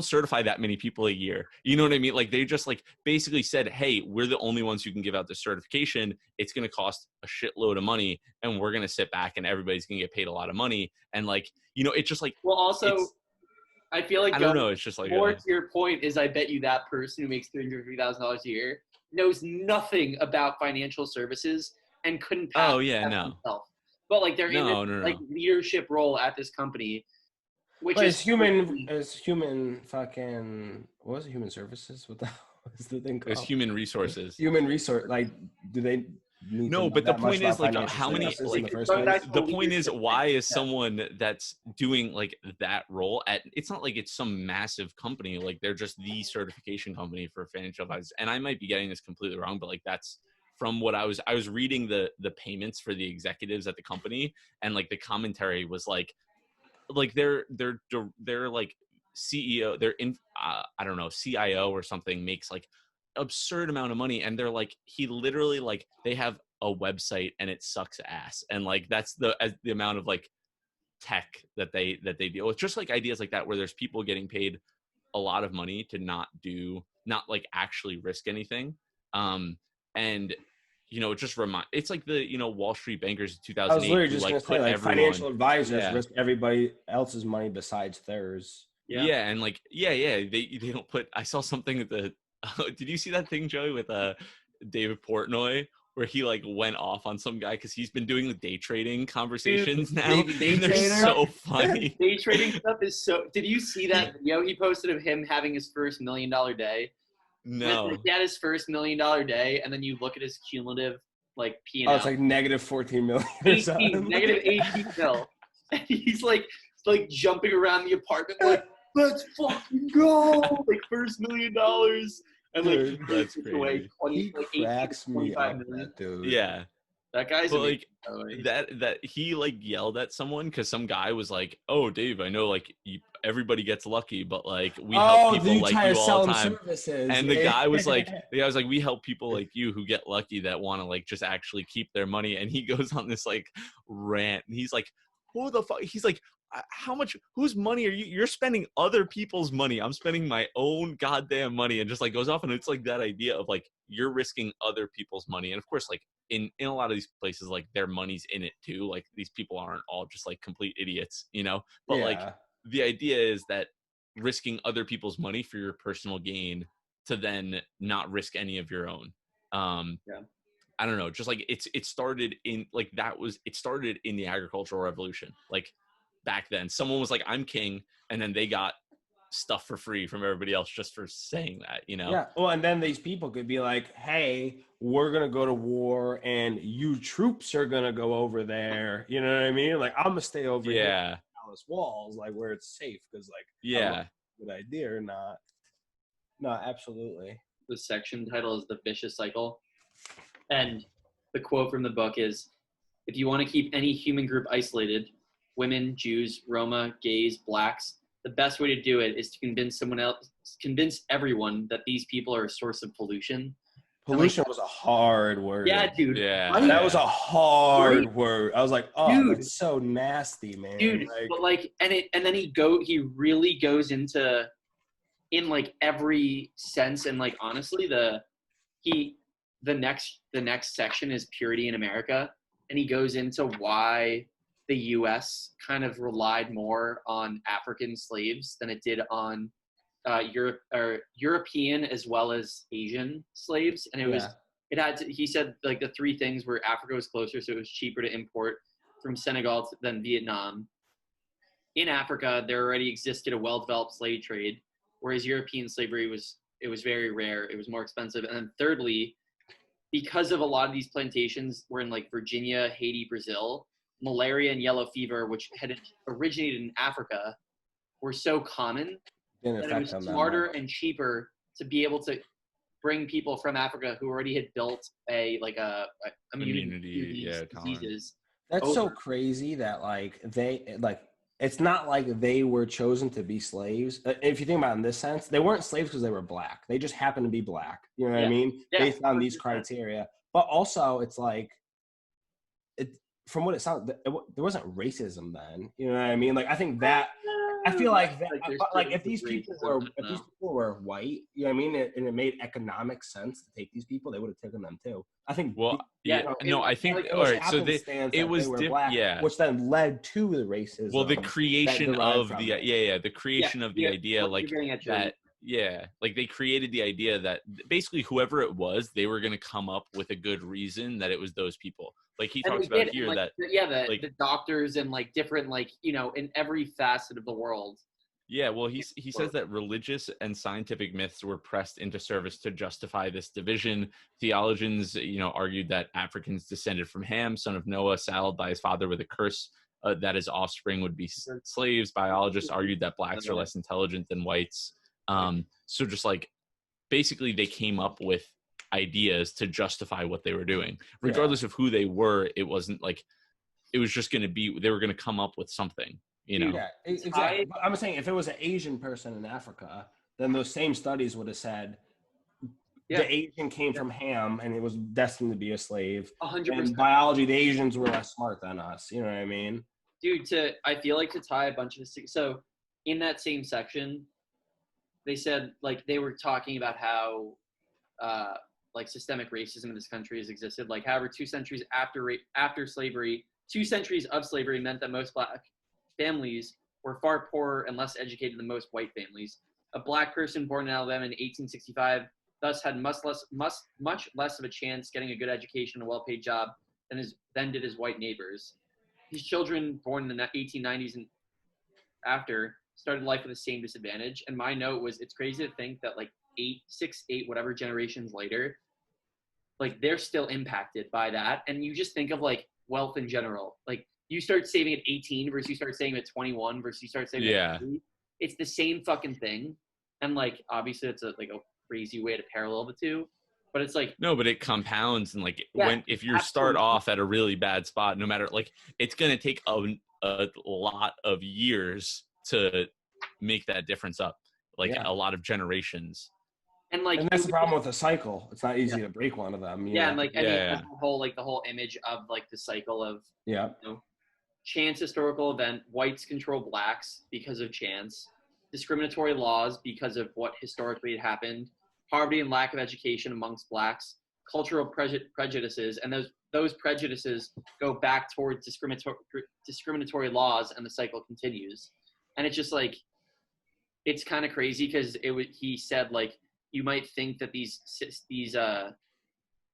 certify that many people a year. You know what I mean? Like they just like basically said, hey, we're the only ones who can give out the certification. It's going to cost a shitload of money, and we're going to sit back and everybody's going to get paid a lot of money. And like, you know, it's just like, well, also I feel like, I don't know, it's just like, more to your point is, I bet you that person who makes $350,000 a year knows nothing about financial services and couldn't pass himself. But like they're in like leadership role at this company, which is human fucking, what was it, human services? What the hell is the thing called? It's human resources. Like, do they need no, but the point is like how many, like the point is, why is someone that's doing like that role at, it's not like it's some massive company, like they're just the certification company for financial advisors. And I might be getting this completely wrong, but like that's from what I was reading the payments for the executives at the company, and like the commentary was like they're like CEO, they're in I don't know, CIO or something makes like absurd amount of money, and they're like, he literally, like, they have a website and it sucks ass, and like that's the amount of like tech that they deal with. Just like ideas like that, where there's people getting paid a lot of money to not like actually risk anything. And you know, just it's like the, you know, Wall Street bankers in 2008. I was literally just going to say, like, financial advisors risk everybody else's money besides theirs. Yeah, and like they don't put. I saw something at the. Did you see that thing, Joey, with David Portnoy, where he like went off on some guy because he's been doing the day trading conversations now. Day And they're trader? so funny. Day trading stuff is so. Did you see that video he posted of him having his first $1 million day? No. He had his first $1 million day, and then you look at his cumulative like P&L. Oh, it's like negative 14 million or 18, something. negative 18 mil. And he's like jumping around the apartment like, let's fucking go! Like first $1 million. And like Dude, that's takes away crazy. 20, He like 18, cracks me 25 up, million. that dude. Yeah. That guy's But amazing, like by the way. that he like yelled at someone because some guy was like, "Oh, Dave, I know like everybody gets lucky, but like we help people like you all the time." Services. And the guy was like, "We help people like you who get lucky that want to like just actually keep their money." And he goes on this like rant, and he's like, "Who the fuck?" He's like, "How much? Whose money are you? You're spending other people's money. I'm spending my own goddamn money." And just like goes off, and it's like that idea of like you're risking other people's money, and of course like. In a lot of these places, like their money's in it too. Like these people aren't all just like complete idiots, you know? But like the idea is that risking other people's money for your personal gain to then not risk any of your own. I don't know, just like it started in like it started in the agricultural revolution. Like back then, someone was like, I'm king, and then they got stuff for free from everybody else just for saying that, you know? Yeah. Well, and then these people could be like, hey, we're going to go to war and you troops are going to go over there. You know what I mean? Like, I'm going to stay over here in Palace walls, like where it's safe. Because, like, good idea or not. No, absolutely. The section title is The Vicious Cycle. And the quote from the book is, if you want to keep any human group isolated, women, Jews, Roma, gays, blacks, the best way to do it is to convince everyone that these people are a source of pollution. Pollution was a hard word. Yeah, dude. Yeah. Right? That was a hard word. I was like, oh, dude, that's so nasty, man. Dude, like, but like, and then he really goes into, in like every sense, and like honestly, the next section is purity in America, and he goes into why the U.S. kind of relied more on African slaves than it did on European as well as Asian slaves. And he said like the three things were Africa was closer, so it was cheaper to import from Senegal than Vietnam. In Africa, there already existed a well-developed slave trade, whereas European slavery was very rare. It was more expensive. And then thirdly, because of a lot of these plantations were in like Virginia, Haiti, Brazil, malaria and yellow fever, which had originated in Africa, were so common that it was smarter and cheaper to be able to bring people from Africa who already had built a immunity to these diseases. That's so crazy that like it's not like they were chosen to be slaves. If you think about it in this sense, they weren't slaves because they were black. They just happened to be black. You know what I mean? Yeah, based on these criteria. But also, it's like from what it sounds, there wasn't racism then. You know what I mean? Like I think that I feel like that, like if these people were white, you know what I mean, and it made economic sense to take these people, they would have taken them too. I think. Well, I think all right. So it was black, which then led to the racism. Well, the creation of the creation of the idea like that. Yeah, like they created the idea that basically whoever it was, they were going to come up with a good reason that it was those people. Like he talks about here that the doctors and like different like in every facet of the world. Yeah, well, he says that religious and scientific myths were pressed into service to justify this division. Theologians, argued that Africans descended from Ham, son of Noah, saddled by his father with a curse that his offspring would be slaves. Biologists argued that blacks are less intelligent than whites. So just like basically they came up with ideas to justify what they were doing, regardless of who they were. It wasn't like it was just going to be, they were going to come up with something, Yeah, exactly. I'm saying if it was an Asian person in Africa, then those same studies would have said the Asian came from Ham and it was destined to be a slave. 100%. In biology, the Asians were less smart than us. You know what I mean? Dude, I feel like to tie a bunch of this. So in that same section, they said like they were talking about how like systemic racism in this country has existed. Like, however, 2 centuries after slavery, 2 centuries of slavery meant that most black families were far poorer and less educated than most white families. A black person born in Alabama in 1865 thus had much less of a chance getting a good education and a well-paid job than did his white neighbors. His children, born in the 1890s and after, started life with the same disadvantage. And my note was, it's crazy to think that like 8, whatever generations later, like they're still impacted by that. And you just think of like wealth in general. Like you start saving at 18 versus you start saving at 21 versus you start saving at 30. It's the same fucking thing. And like obviously it's a crazy way to parallel the two. But it's like no, but it compounds, and like if you absolutely. start off at a really bad spot, no matter like it's gonna take a lot of years to make that difference up, like a lot of generations. And like, and that's the problem with a cycle. It's not easy to break one of them. You know? And like the whole image of like the cycle of chance, historical event, whites control blacks because of chance, discriminatory laws because of what historically had happened, poverty and lack of education amongst blacks, cultural prejudices, and those prejudices go back towards discriminatory laws, and the cycle continues. And it's just like, it's kind of crazy because he said like, you might think that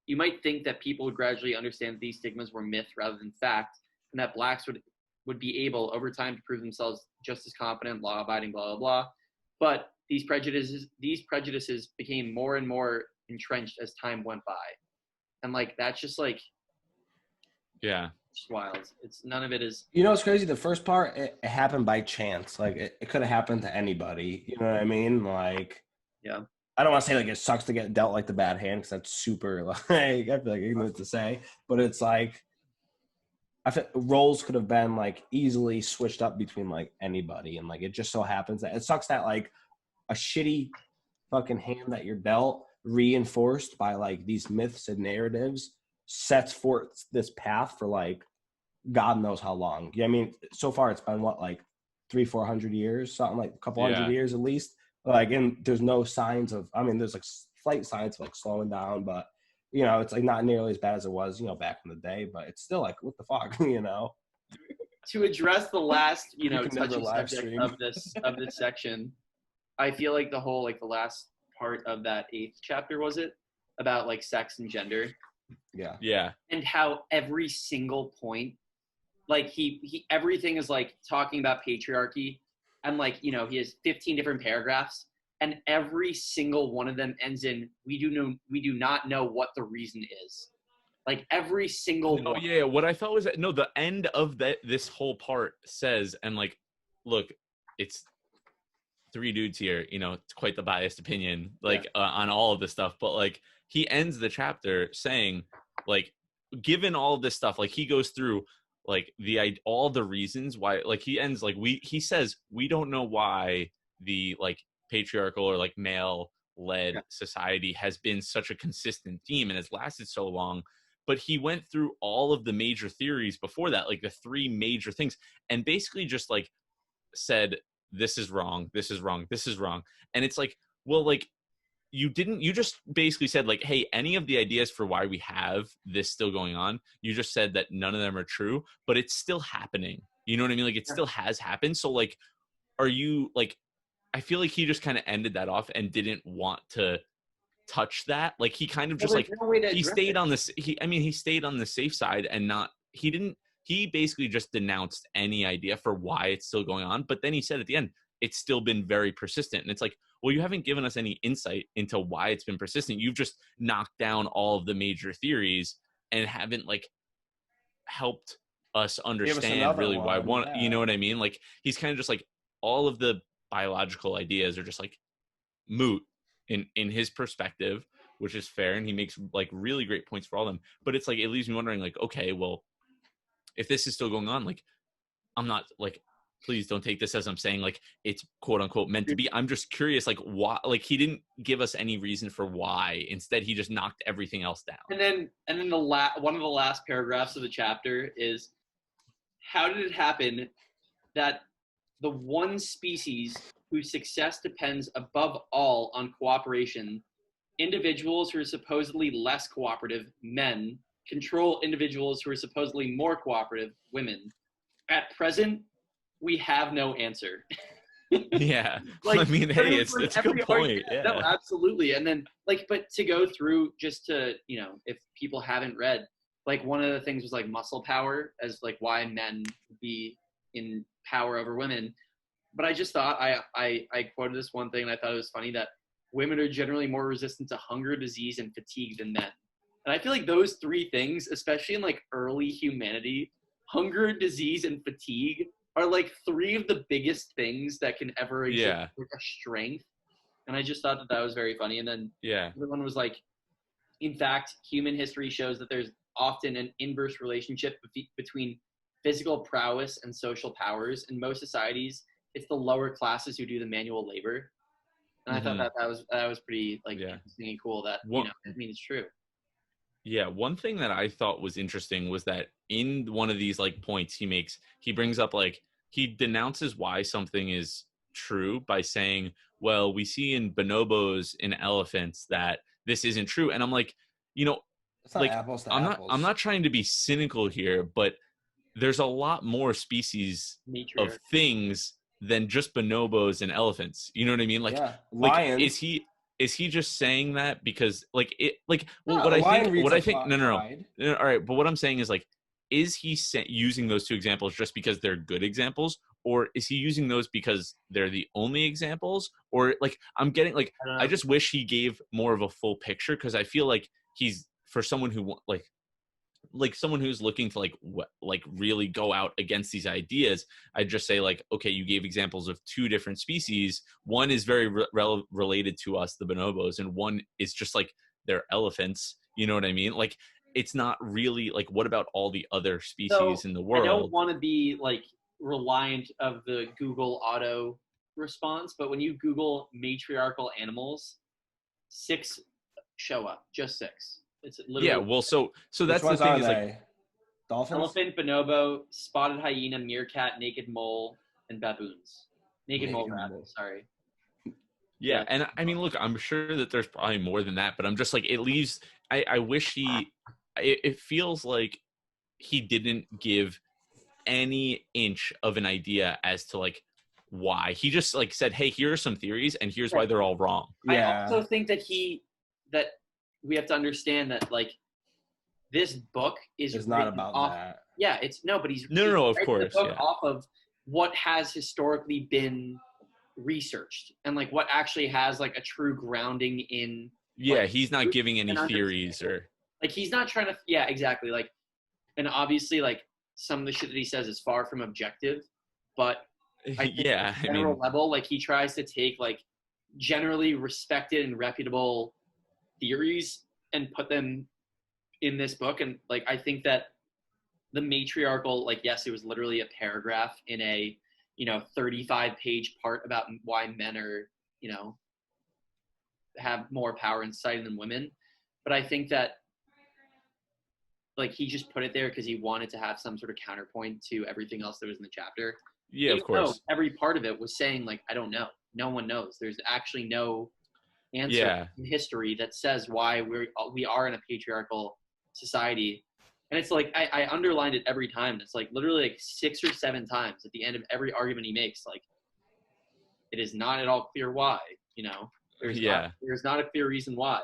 you might think that people would gradually understand that these stigmas were myth rather than fact, and that blacks would be able over time to prove themselves just as competent, law-abiding, blah, blah, blah. But these prejudices became more and more entrenched as time went by. And like, that's just like, just wild. It's none of it is. You know, it's crazy. The first part, it happened by chance. Like it could have happened to anybody. You know what I mean? Like, I don't want to say like it sucks to get dealt like the bad hand because that's super like I feel like ignorant to say, but it's like I feel roles could have been like easily switched up between like anybody, and like it just so happens that it sucks that like a shitty fucking hand that you're dealt, reinforced by like these myths and narratives, sets forth this path for like God knows how long. I mean, so far it's been what, like 300-400 years, something like a couple hundred years at least. Like, and there's no signs of, I mean, there's like slight signs of like slowing down, but you know, it's like not nearly as bad as it was, you know, back in the day, but it's still like, what the fuck, you know? To address the last, touchy subject of this section, I feel like the last part of that 8th chapter, was it about like sex and gender? Yeah. And how every single point, like he everything is like talking about patriarchy. And like, he has 15 different paragraphs, and every single one of them ends in, we do not know what the reason is. Like every single one. Yeah. What I thought was that, the end of this whole part says, and like, look, it's 3 dudes here, it's quite the biased opinion, like on all of this stuff. But like, he ends the chapter saying, like, given all of this stuff, like he goes through like all the reasons why, like he ends like he says we don't know why the like patriarchal or like male led society has been such a consistent theme and has lasted so long, but he went through all of the major theories before that, like the 3 major things, and basically just like said, this is wrong, this is wrong, this is wrong. And it's like, well, like you just basically said like, hey, any of the ideas for why we have this still going on, you just said that none of them are true, but it's still happening. You know what I mean? Like it still has happened. So like, are you like, I feel like he just kind of ended that off and didn't want to touch that. Like he kind of just like, he stayed on this. He stayed on the safe side and he basically just denounced any idea for why it's still going on. But then he said at the end, it's still been very persistent. And it's like, well, you haven't given us any insight into why it's been persistent. You've just knocked down all of the major theories and haven't like helped us understand really why one, you know what I mean? Like he's kind of just like, all of the biological ideas are just like moot in his perspective, which is fair. And he makes like really great points for all of them. But it's like, it leaves me wondering like, okay, well, if this is still going on, like, I'm not like, please don't take this as I'm saying like it's quote unquote meant to be. I'm just curious, like why, like he didn't give us any reason for why. Instead, he just knocked everything else down. And then one of the last paragraphs of the chapter is, how did it happen that the one species whose success depends above all on cooperation, individuals who are supposedly less cooperative, men, control individuals who are supposedly more cooperative, women? At present, we have no answer. Yeah. Like, I mean, but hey, it was, like, it's a good every point. argument. No, Yeah. absolutely. And then like, but to go through just to, if people haven't read, like one of the things was like muscle power as like why men be in power over women. But I just thought I quoted this one thing and I thought it was funny that women are generally more resistant to hunger, disease, and fatigue than men. And I feel like those three things, especially in like early humanity, hunger, disease, and fatigue are like three of the biggest things that can ever exist, Yeah. like a strength. And I just thought that was very funny. And then Yeah. everyone was like, in fact, human history shows that there's often an inverse relationship between physical prowess and social powers. In most societies, it's the lower classes who do the manual labor. And I thought that was pretty like Yeah. interesting and cool. That What, I mean, it's true. Yeah, one thing that I thought was interesting was that in one of these like points he brings up like he denounces why something is true by saying, well, we see in bonobos in elephants that this isn't true. And I'm like, you know, It's not like apples to I'm apples. not trying to be cynical here, but there's a lot more species of Matriarch. things than just bonobos and elephants. You know what I mean? Yeah, like lions. is he just saying that because like it like well, No, what a I lion think reads what I like think no no no pride. no, all right, but what I'm saying is like, is he using those two examples just because they're good examples, or is he using those because they're the only examples? Or like I'm getting like I don't I know. just wish he gave more of a full picture, because I feel like he's for someone who like someone who's looking to like really go out against these ideas. I'd just say like, okay, you gave examples of two different species. One is very related to us, the bonobos, and one is just like they're elephants. You know what I mean? Like, it's not really like, what about all the other So species in the I don't world? want to be like reliant of the Google auto response, but when you Google matriarchal animals, 6 show up, just 6. It's Yeah, literally well, so Which that's the ones thing are is like, they? Dolphins? elephant, bonobo, spotted hyena, meerkat, naked mole, and baboons. Naked mole Naked rat. mole. Sorry. yeah, and I mean, look, I'm sure that there's probably more than that, but I'm just like, it leaves. I wish it feels like he didn't give any inch of an idea as to like why. He just like said, hey, here are some theories and here's why they're all wrong. I Yeah. also think that that we have to understand that like this book is It's not written about off. that. Yeah, it's no, but he's No, of writing the course, book yeah. off of what has historically been researched and like what actually has like a true grounding in. Yeah, like, he's not giving any and theories or like he's not trying to. Yeah, exactly. Like, and obviously, like some of the shit that he says is far from objective, but I think yeah, at a I general mean, level, like he tries to take like generally respected and reputable theories and put them in this book. And like I think that the matriarchal, like yes, it was literally a paragraph in a 35-page part about why men are have more power in society than women. But I think that like he just put it there because he wanted to have some sort of counterpoint to everything else that was in the chapter. yeah, of Even though course. every part of it was saying like, I don't know. No one knows. There's actually no answer Yeah. in history that says why we are in a patriarchal society. And it's like I underlined it every time. It's like literally like 6 or 7 times at the end of every argument he makes. Like it is not at all clear why. There's not a clear reason why.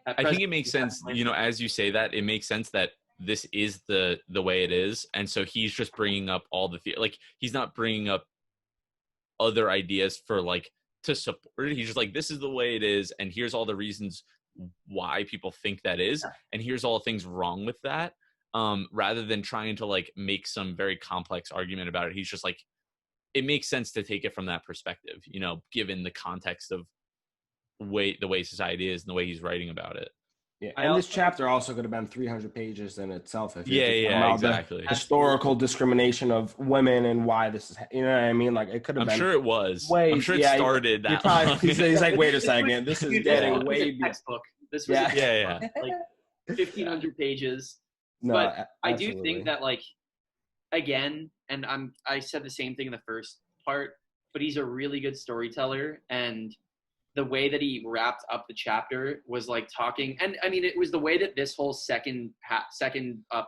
I think it makes sense, as you say that, it makes sense that this is the way it is, and so he's just bringing up all the like he's not bringing up other ideas for like to support it. He's just like, this is the way it is, and here's all the reasons why people think that is, and here's all the things wrong with that. Rather than trying to like make some very complex argument about it, he's just like, it makes sense to take it from that perspective, given the context of the way society is and the way he's writing about it. Yeah, and this chapter also could have been 300 pages in itself. If Exactly. The historical discrimination of women and why this is, what I mean? Like it could have I'm been. sure it was. Way, I'm sure it started that. He's like, wait a second, this is getting way beyond. Textbook. This was like 1,500 pages. No, but I do absolutely. think that like again, and I said the same thing in the first part, but he's a really good storyteller, and the way that he wrapped up the chapter was like talking, and I mean it was the way that this whole second part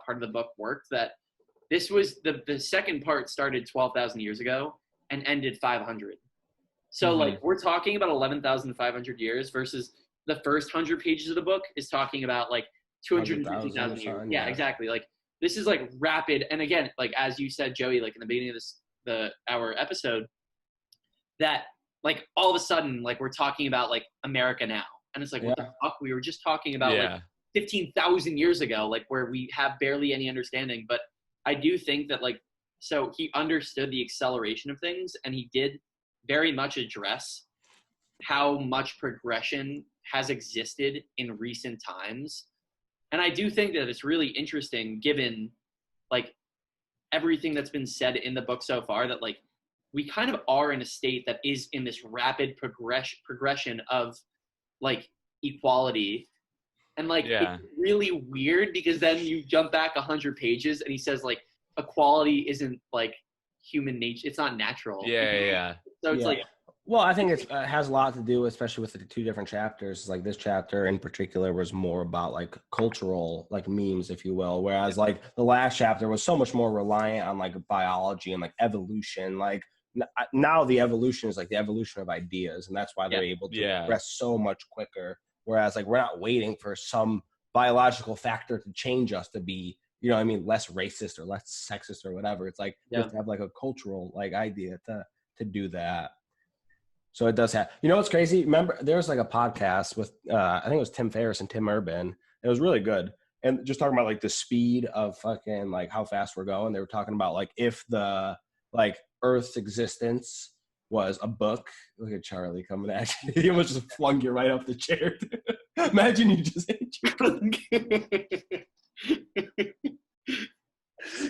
of the book worked, that this was the second part started 12,000 years ago, and ended 500. So like we're talking about 11,500 years versus the first 100 pages of the book is talking about like 250,000 years. Yeah, exactly. Like this is like rapid. And again, like as you said, Joey, like in the beginning of our episode, that like all of a sudden like we're talking about like America now, and it's like what the fuck? We were just talking about like 15,000 years ago, like where we have barely any understanding. But I do think that like so he understood the acceleration of things, and he did very much address how much progression has existed in recent times. And I do think that it's really interesting given like everything that's been said in the book so far, that like we kind of are in a state that is in this rapid progression of like equality. And like it's really weird because then you jump back 100 pages and he says like equality isn't like human nature, it's not natural. So it's like, well, I think it has a lot to do, especially with the two different chapters. Like this chapter in particular was more about like cultural, like memes, if you will. Whereas like the last chapter was so much more reliant on like biology and like evolution. Like now the evolution is like the evolution of ideas, and that's why they're able to progress so much quicker. Whereas like we're not waiting for some biological factor to change us to be, you know what I mean, less racist or less sexist or whatever. It's like you have to have like a cultural like idea to do that. So it does have, you know what's crazy? Remember, there was like a podcast with, I think it was Tim Ferriss and Tim Urban. It was really good. And just talking about like the speed of fucking like how fast we're going. They were talking about like if the like Earth's existence was a book. Look at Charlie coming at you. He almost just flung you right off the chair. Imagine you just hit you.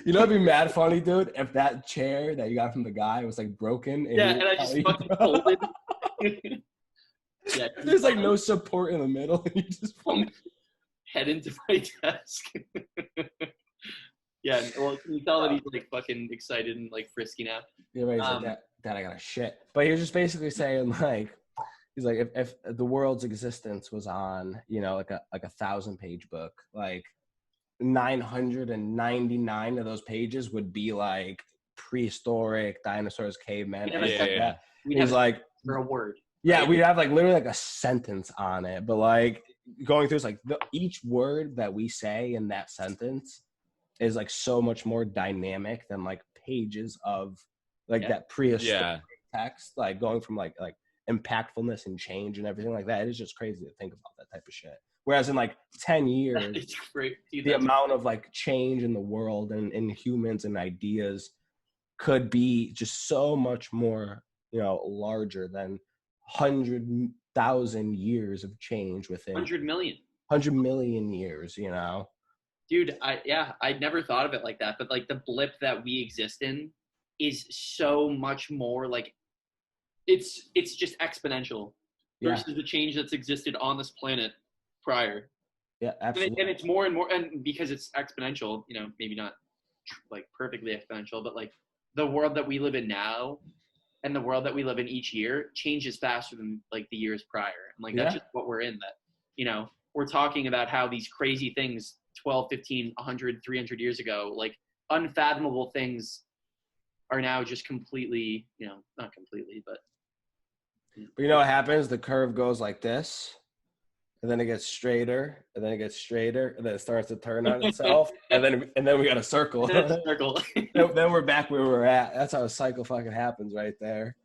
You know, it'd be mad funny, dude, if that chair that you got from the guy was like broken. And I just fucking folded. There's like no support in the middle, and you just head into my desk. Well, can you tell that he's like fucking excited and like frisky now? Yeah, right. He's like, Dad, I got a shit. But he was just basically saying like, he's like, if the world's existence was on, you know, like a 1,000-page book, like 999 of those pages would be like prehistoric dinosaurs, cavemen. He's like for a word. Yeah, right? We'd have like literally like a sentence on it, but like going through, it's like each word that we say in that sentence is like so much more dynamic than like pages of like that prehistoric text, like going from like impactfulness and change and everything like that. It is just crazy to think about that type of shit. Whereas in like 10 years, the amount of like change in the world and in humans and ideas could be just so much more, you know, larger than 100,000 years of change within 100 million years, you know? Dude, I never thought of it like that, but like the blip that we exist in is so much more like it's just exponential versus the change that's existed on this planet prior. Yeah, absolutely. And it's more and more, and because it's exponential, you know, maybe not like perfectly exponential, but like the world that we live in now and the world that we live in each year changes faster than like the years prior. And like that's just what we're in, that, you know, we're talking about how these crazy things 12, 15, 100, 300 years ago, like unfathomable things are now just completely, you know, not completely, but you know what happens? The curve goes like this, and then it gets straighter, and then it gets straighter, and then it starts to turn on itself, and then we got a circle. Circle. Then we're back where we're at. That's how a cycle fucking happens right there.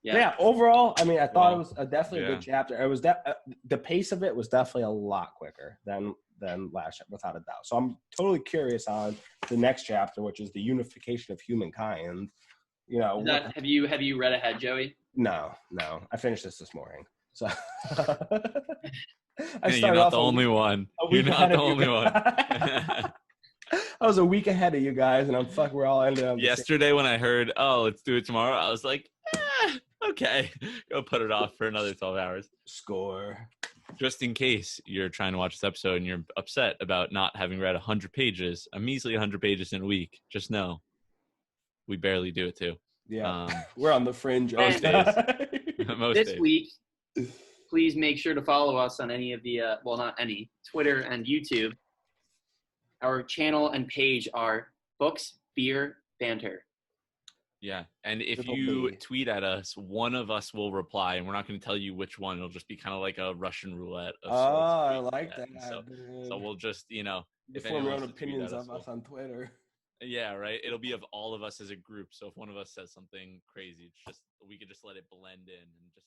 Yeah. Overall, I mean, I thought it was definitely a good chapter. It was the pace of it was definitely a lot quicker than last chapter, without a doubt. So I'm totally curious on the next chapter, which is the unification of humankind. You know, have you read ahead, Joey? No. I finished this morning. So you're not the only one. You're not the only one. I was a week ahead of you guys, and we're all ended up. Yesterday when I heard, let's do it tomorrow, I was like, okay, go put it off for another 12 hours. Score. Just in case you're trying to watch this episode and you're upset about not having read 100 pages, a measly 100 pages in a week, just know we barely do it too. Yeah, we're on the fringe. Most days. This week, please make sure to follow us on any of the, not any, Twitter and YouTube. Our channel and page are Books, Beer, Banter. Yeah. And if It'll you be- tweet at us, one of us will reply, and we're not going to tell you which one. It'll just be kind of like a Russian roulette of Oh, sorts. I like that, And so dude. we'll just, You if form anyone your own wants to tweet opinions at us, of us on Twitter. yeah, right. It'll be of all of us as a group. So if one of us says something crazy, it's just we could just let it blend in and just